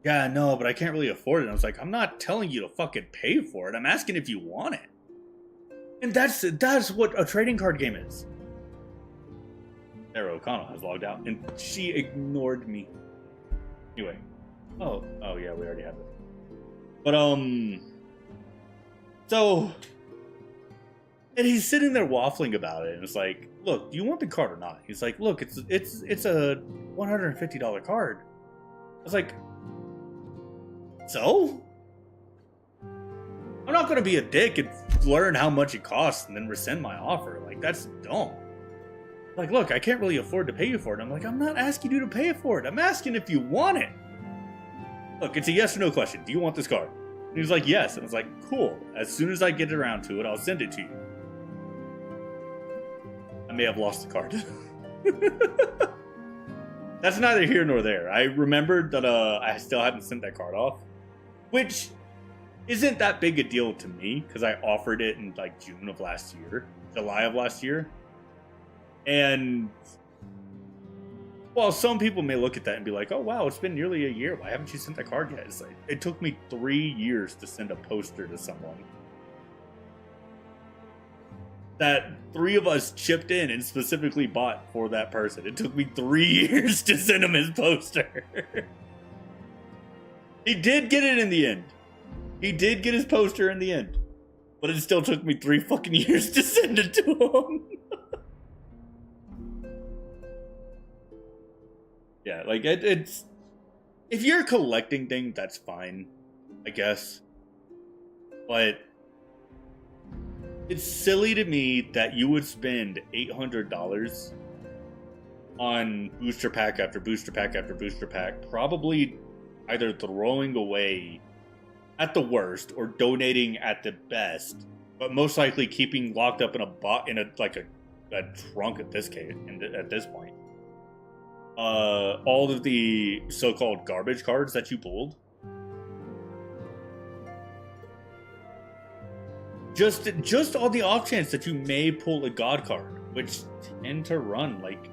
"Yeah, no, but I can't really afford it." And I was like, "I'm not telling you to fucking pay for it. I'm asking if you want it." And that's what a trading card game is. Sarah O'Connell has logged out, and she ignored me. Anyway. Oh yeah, we already have it. But, so, and he's sitting there waffling about it, and it's like, "Look, do you want the card or not?" He's like, "Look, it's a $150 card." I was like, "So? I'm not gonna be a dick and learn how much it costs and then rescind my offer. Like, that's dumb. Like, look, I can't really afford to pay you for it." I'm like, "I'm not asking you to pay for it. I'm asking if you want it. Look, it's a yes or no question. Do you want this card?" And he was like, "Yes." And I was like, "Cool. As soon as I get around to it, I'll send it to you." I may have lost the card. That's neither here nor there. I remembered that I still hadn't sent that card off, which isn't that big a deal to me, because I offered it in like June of last year, July of last year. And while some people may look at that and be like, "Oh wow, it's been nearly a year. Why haven't you sent that card yet?" It's like, it took me 3 years to send a poster to someone that 3 of us chipped in and specifically bought for that person. It took me 3 years to send him his poster. He did get it in the end. He did get his poster in the end. But it still took me 3 fucking years to send it to him. Yeah, like, it's... If you're collecting things, that's fine, I guess. But it's silly to me that you would spend $800 on booster pack after booster pack after booster pack, probably either throwing away at the worst or donating at the best, but most likely keeping locked up in a trunk at this point. All of the so-called garbage cards that you pulled. Just on the off chance that you may pull a god card, which tend to run like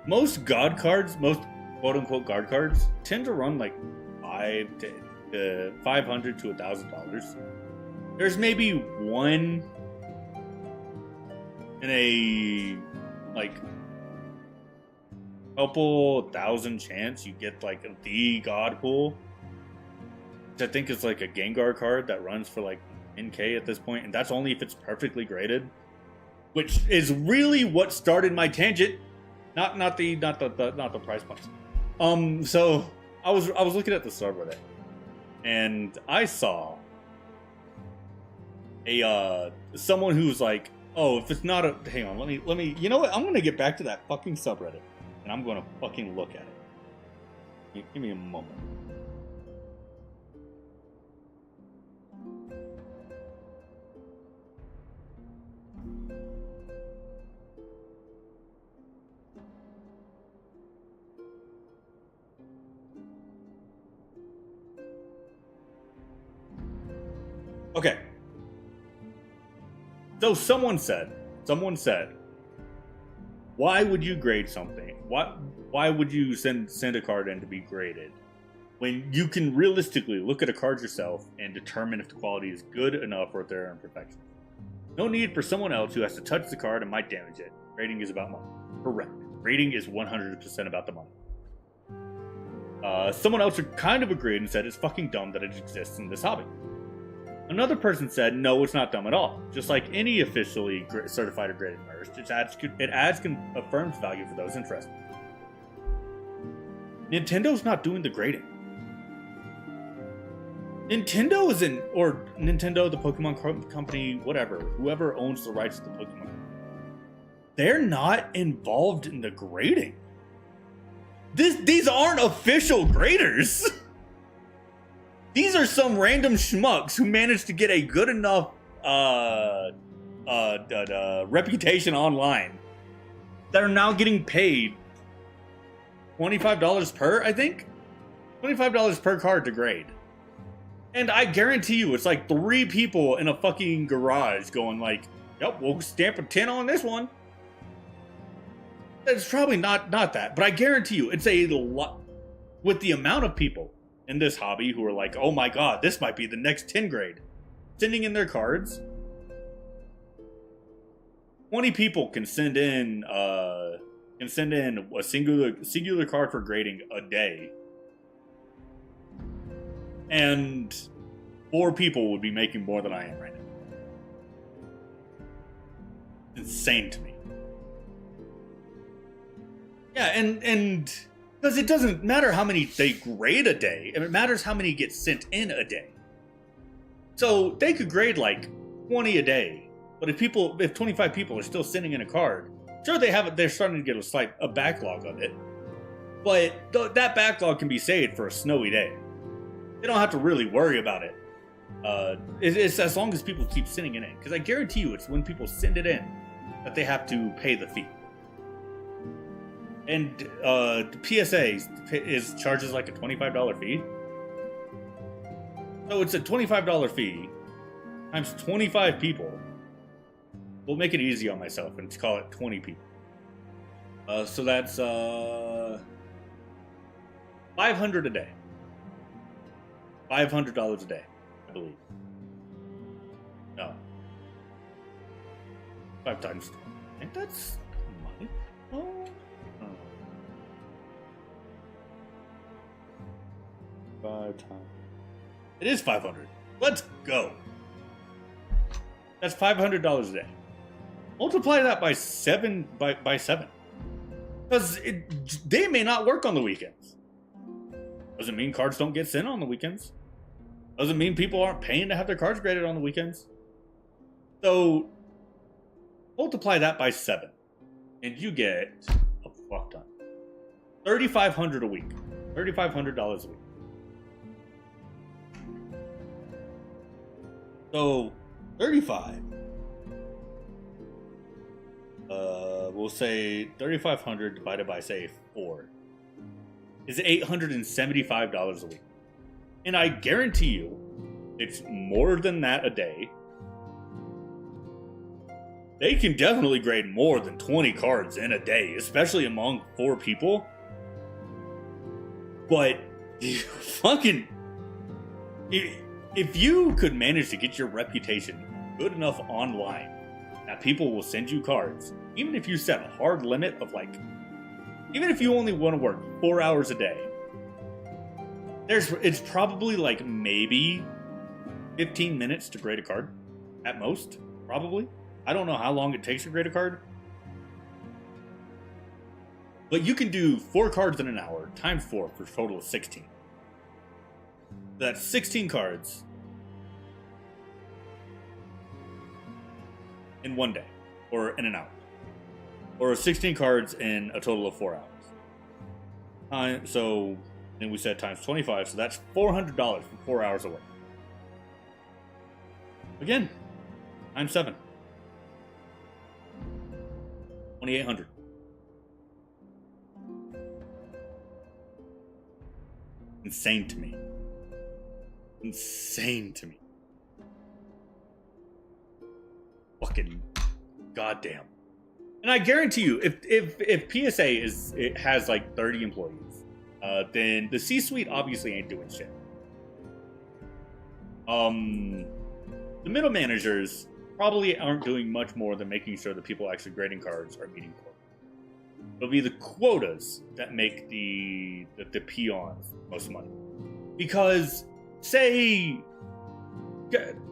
most god cards, most quote-unquote god cards tend to run like $500 to $1,000. There's maybe one in a like couple thousand chance you get like the god pool, which I think is like a Gengar card that runs for like 10K at this point, and that's only if it's perfectly graded, which is really what started my tangent, not the price points. So I was looking at the start with it, and I saw a someone who's like Oh, if it's not a... Hang on, let me... You know what? I'm going to get back to that fucking subreddit. And I'm going to fucking look at it. Give me a moment. Okay. So someone said, why would you grade something? Why would you send a card in to be graded when you can realistically look at a card yourself and determine if the quality is good enough or if there are imperfections? No need for someone else who has to touch the card and might damage it. Grading is about money. Correct. Grading is 100% about the money. Someone else kind of agreed and said it's fucking dumb that it exists in this hobby. Another person said, no, it's not dumb at all. Just like any officially certified or graded merch, it adds confirmed value for those interested. Nintendo's not doing the grading. Nintendo isn't, or Nintendo, the Pokemon company, whatever, whoever owns the rights to the Pokemon, they're not involved in the grading. These aren't official graders. These are some random schmucks who managed to get a good enough reputation online that are now getting paid $25 per, I think? $25 per card to grade. And I guarantee you, it's like 3 people in a fucking garage going like, yep, we'll stamp a 10 on this one. It's probably not that, but I guarantee you, it's a lot. With the amount of people in this hobby who are like, oh my god, this might be the next 10 grade, sending in their cards, 20 people can send in a singular card for grading a day, and 4 people would be making more than I am right now. Insane to me. Yeah, and because it doesn't matter how many they grade a day, it matters how many get sent in a day. So they could grade like 20 a day, but if 25 people are still sending in a card, sure they're starting to get a backlog of it, but that backlog can be saved for a snowy day. They don't have to really worry about it. It's as long as people keep sending it in, because I guarantee you, it's when people send it in that they have to pay the fee. And the PSA charges like a $25 fee. So it's a $25 fee times 25 people. We'll make it easy on myself and call it 20 people. So that's $500 a day. $500 a day, I believe. No. 5 times. I think that's money. Oh. 5 times. It is 500. Let's go. That's $500 a day. Multiply that by 7 by 7. Because they may not work on the weekends. Doesn't mean cards don't get sent on the weekends. Doesn't mean people aren't paying to have their cards graded on the weekends. So multiply that by 7, and you get a fuck ton. $3,500 a week. $3,500 a week. So 35. We'll say 3,500 divided by, say, 4 is $875 a week. And I guarantee you, it's more than that a day. They can definitely grade more than 20 cards in a day, especially among 4 people. But fucking, if you could manage to get your reputation good enough online that people will send you cards, even if you set a hard limit of like, even if you only want to work 4 hours a day, it's probably like maybe 15 minutes to grade a card at most, probably. I don't know how long it takes to grade a card, but you can do 4 cards in an hour times 4 for a total of 16. That's 16 cards in one day. or in and out, or 16 cards in a total of 4 hours. So then we said times 25, so that's $400 for 4 hours away. Again, times 7. 2,800. Insane to me. Insane to me. Fucking goddamn. And I guarantee you, if PSA it has like 30 employees, then the C-suite obviously ain't doing shit. The middle managers probably aren't doing much more than making sure the people actually grading cards are meeting quota. It'll be the quotas that make the peons most money. Because, say,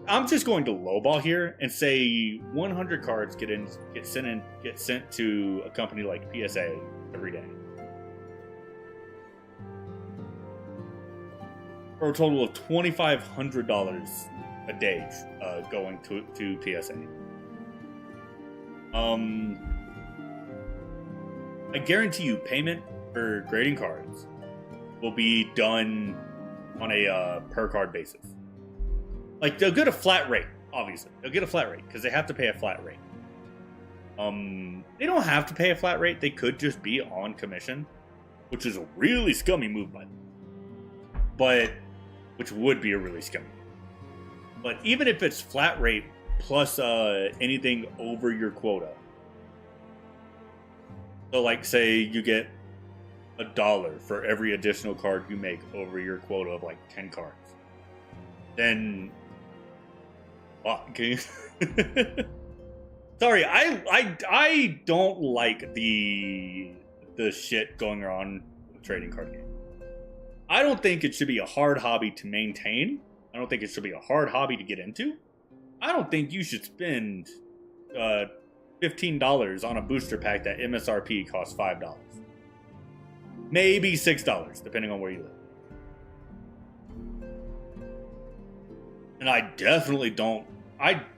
I'm just going to lowball here and say 100 cards get sent to a company like PSA every day. For a total of $2,500 a day going to PSA. I guarantee you payment for grading cards will be done on a per card basis. Like, they'll get a flat rate, obviously. They'll get a flat rate because they have to pay a flat rate. They don't have to pay a flat rate. They could just be on commission, which is a really scummy move by them. But, which would be a really scummy move. But even if it's flat rate plus anything over your quota. So like, say you get $1 for every additional card you make over your quota of like 10 cards. Then, fuck. Sorry, I don't like the shit going on with trading card game. I don't think it should be a hard hobby to maintain. I don't think it should be a hard hobby to get into. I don't think you should spend $15 on a booster pack that MSRP costs $5. Maybe $6, depending on where you live. And I definitely do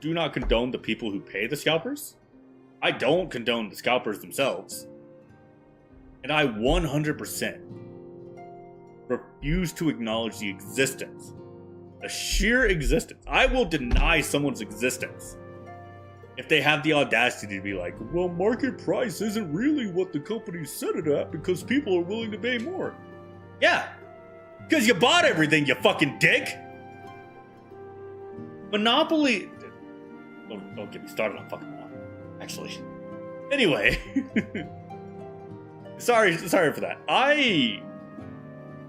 not condone the people who pay the scalpers. I don't condone the scalpers themselves. And I 100% refuse to acknowledge the existence, the sheer existence. I will deny someone's existence if they have the audacity to be like, well, market price isn't really what the company set it at because people are willing to pay more. Yeah, because you bought everything, you fucking dick. Monopoly. Don't get me started on fucking Monopoly, actually. Anyway. sorry for that. I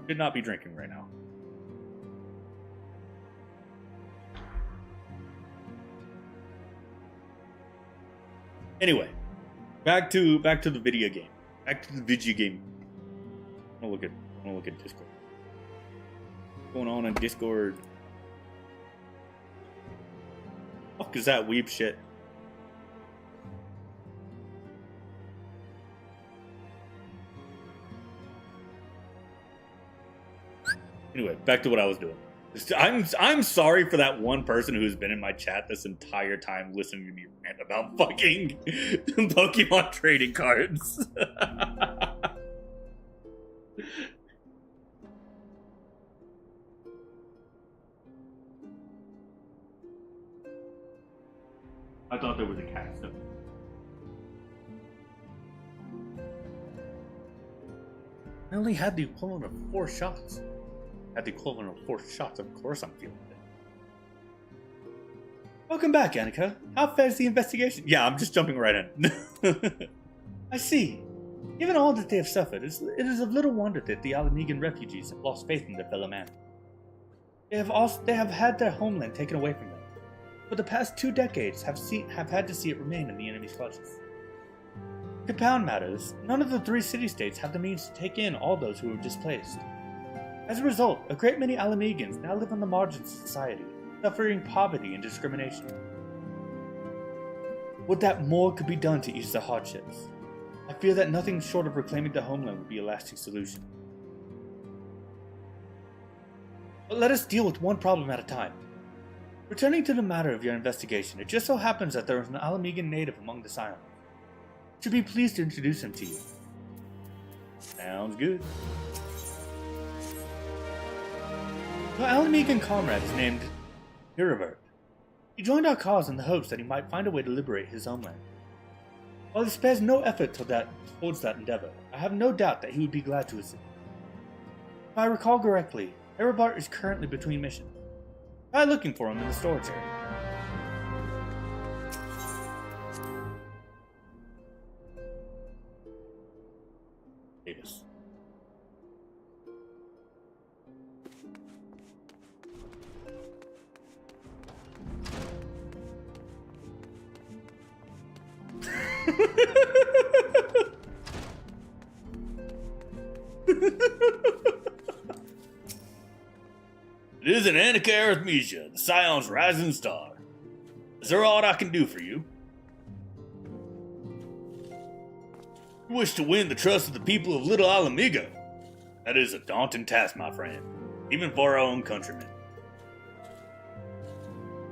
should not be drinking right now. Anyway, back to the video game. Back to the video game. I wanna look at Discord. What's going on in Discord? Fuck is that weeb shit? Anyway, back to what I was doing. I'm sorry for that one person who's been in my chat this entire time listening to me rant about fucking Pokemon trading cards. I thought there was a cat stuff. I only had the equivalent of 4 shots. At the equivalent of 4 shots, of course I'm feeling it. Welcome back, Annika. How fares the investigation? Yeah, I'm just jumping right in. I see. Given all that they have suffered, it is of little wonder that the Alamegan refugees have lost faith in their fellow man. They have had their homeland taken away from them. For the past 2 decades, have had to see it remain in the enemy's clutches. To compound matters, none of the 3 city-states have the means to take in all those who were displaced. As a result, a great many Alamegans now live on the margins of society, suffering poverty and discrimination. Would that more could be done to ease their hardships? I fear that nothing short of reclaiming the homeland would be a lasting solution. But let us deal with one problem at a time. Returning to the matter of your investigation, it just so happens that there is an Alamegan native among the Scions. Should be pleased to introduce him to you. Sounds good. Your Alamegan comrade is named Hirivert. He joined our cause in the hopes that he might find a way to liberate his homeland. While he spares no effort towards that endeavor, I have no doubt that he would be glad to assist. If I recall correctly, Hirivert is currently between missions. Try looking for him in the storage area. Davis. It is an Annika Arithmesia, the Scion's rising star. Is there aught I can do for you? You wish to win the trust of the people of Little Alamigo. That is a daunting task, my friend, even for our own countrymen.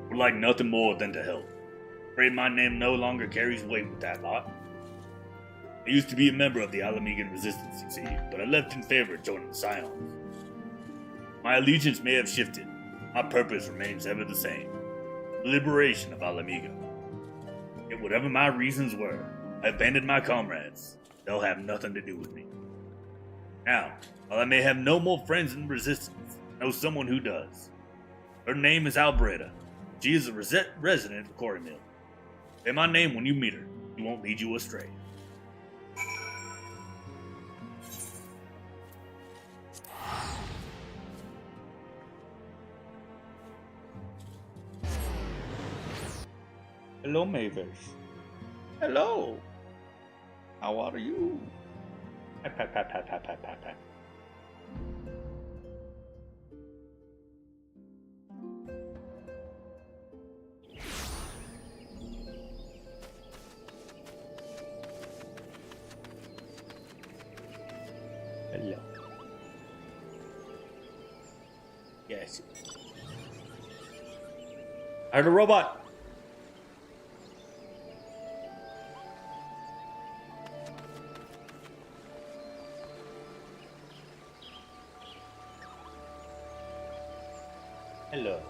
We'd like nothing more than to help. Afraid my name no longer carries weight with that lot. I used to be a member of the Alamegan resistance, you see, but I left in favor of joining the Scions. My allegiance may have shifted. My purpose remains ever the same. The liberation of Alamigo. Yet whatever my reasons were, I abandoned my comrades. They'll have nothing to do with me. Now, while I may have no more friends in the resistance, I know someone who does. Her name is Albreda. She is a resident of Quarry Mill. Say my name when you meet her. She won't lead you astray. Hello, Mavis. Hello. How are you? Pat, pat, pat, pat, pat, pat, pat, pat. Hello. Yes. I heard a robot. Hello.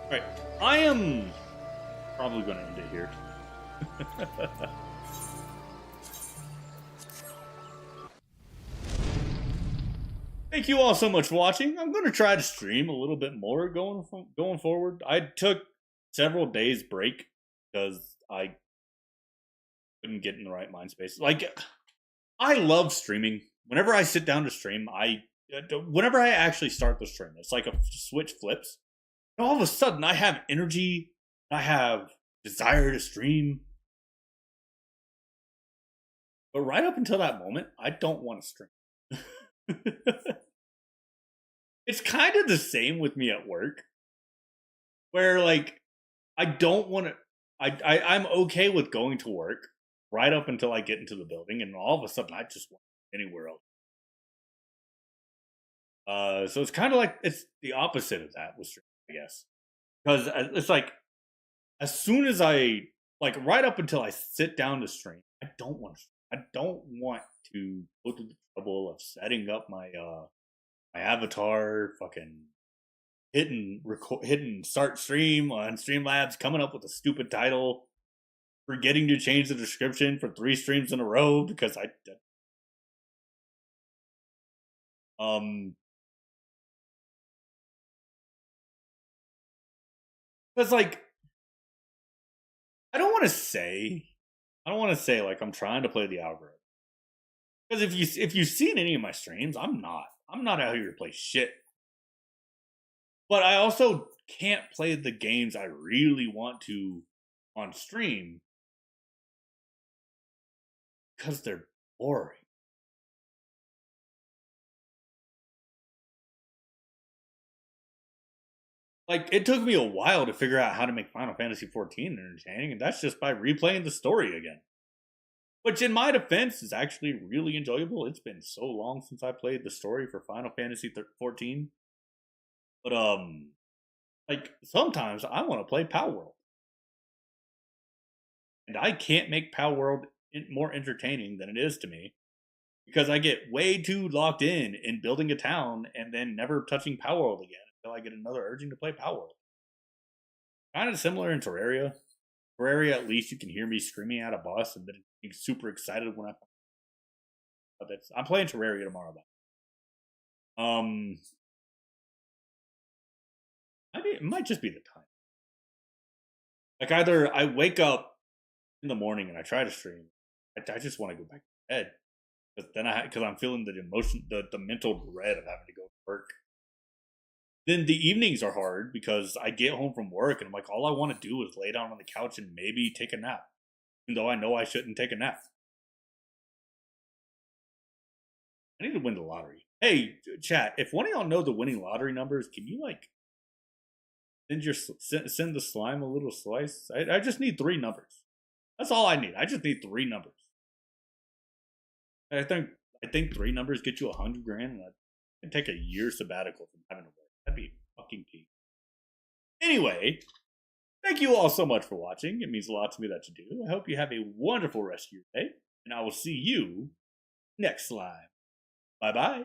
Alright, I am probably going to end it here. Thank you all so much for watching. I'm going to try to stream a little bit more going forward. I took several days break because I couldn't get in the right mind space. Like, I love streaming. Whenever I sit down to stream, whenever I actually start the stream, it's like a switch flips. And all of a sudden, I have energy. I have desire to stream. But right up until that moment, I don't want to stream. It's kind of the same with me at work. Where, like, I don't want to... I'm okay with going to work right up until I get into the building, and all of a sudden I just want anywhere else. So it's kind of like it's the opposite of that with streaming, I guess, because it's like as soon as I right up until I sit down to stream, I don't want to go through the trouble of setting up my my avatar, fucking hitting start stream on Streamlabs, coming up with a stupid title, forgetting to change the description for 3 streams in a row because it's like I don't want to say like I'm trying to play the algorithm, because if you've seen any of my streams, I'm not out here to play shit. But I also can't play the games I really want to on stream because they're boring. Like, it took me a while to figure out how to make Final Fantasy XIV entertaining, and that's just by replaying the story again. Which, in my defense, is actually really enjoyable. It's been so long since I played the story for Final Fantasy 14. But, like, sometimes I want to play Power World. And I can't make Power World more entertaining than it is to me because I get way too locked in building a town and then never touching Power World again until I get another urging to play Power World. Kind of similar in Terraria. Terraria, at least you can hear me screaming at a boss and then being super excited when I'm playing Terraria tomorrow. It might just be the time. Like either I wake up in the morning and I try to stream, I just want to go back to bed, because I'm feeling the emotion, the mental dread of having to go to work. Then the evenings are hard because I get home from work and I'm like, all I want to do is lay down on the couch and maybe take a nap, even though I know I shouldn't take a nap. I need to win the lottery. Hey, chat, if one of y'all know the winning lottery numbers, can you like send the slime a little slice? I just need 3 numbers. That's all I need. I just need 3 numbers. I think 3 numbers get you 100 grand, and I can take a year sabbatical from having to work. That'd be fucking peak. Anyway, thank you all so much for watching. It means a lot to me that you do. I hope you have a wonderful rest of your day, and I will see you next slime. Bye bye.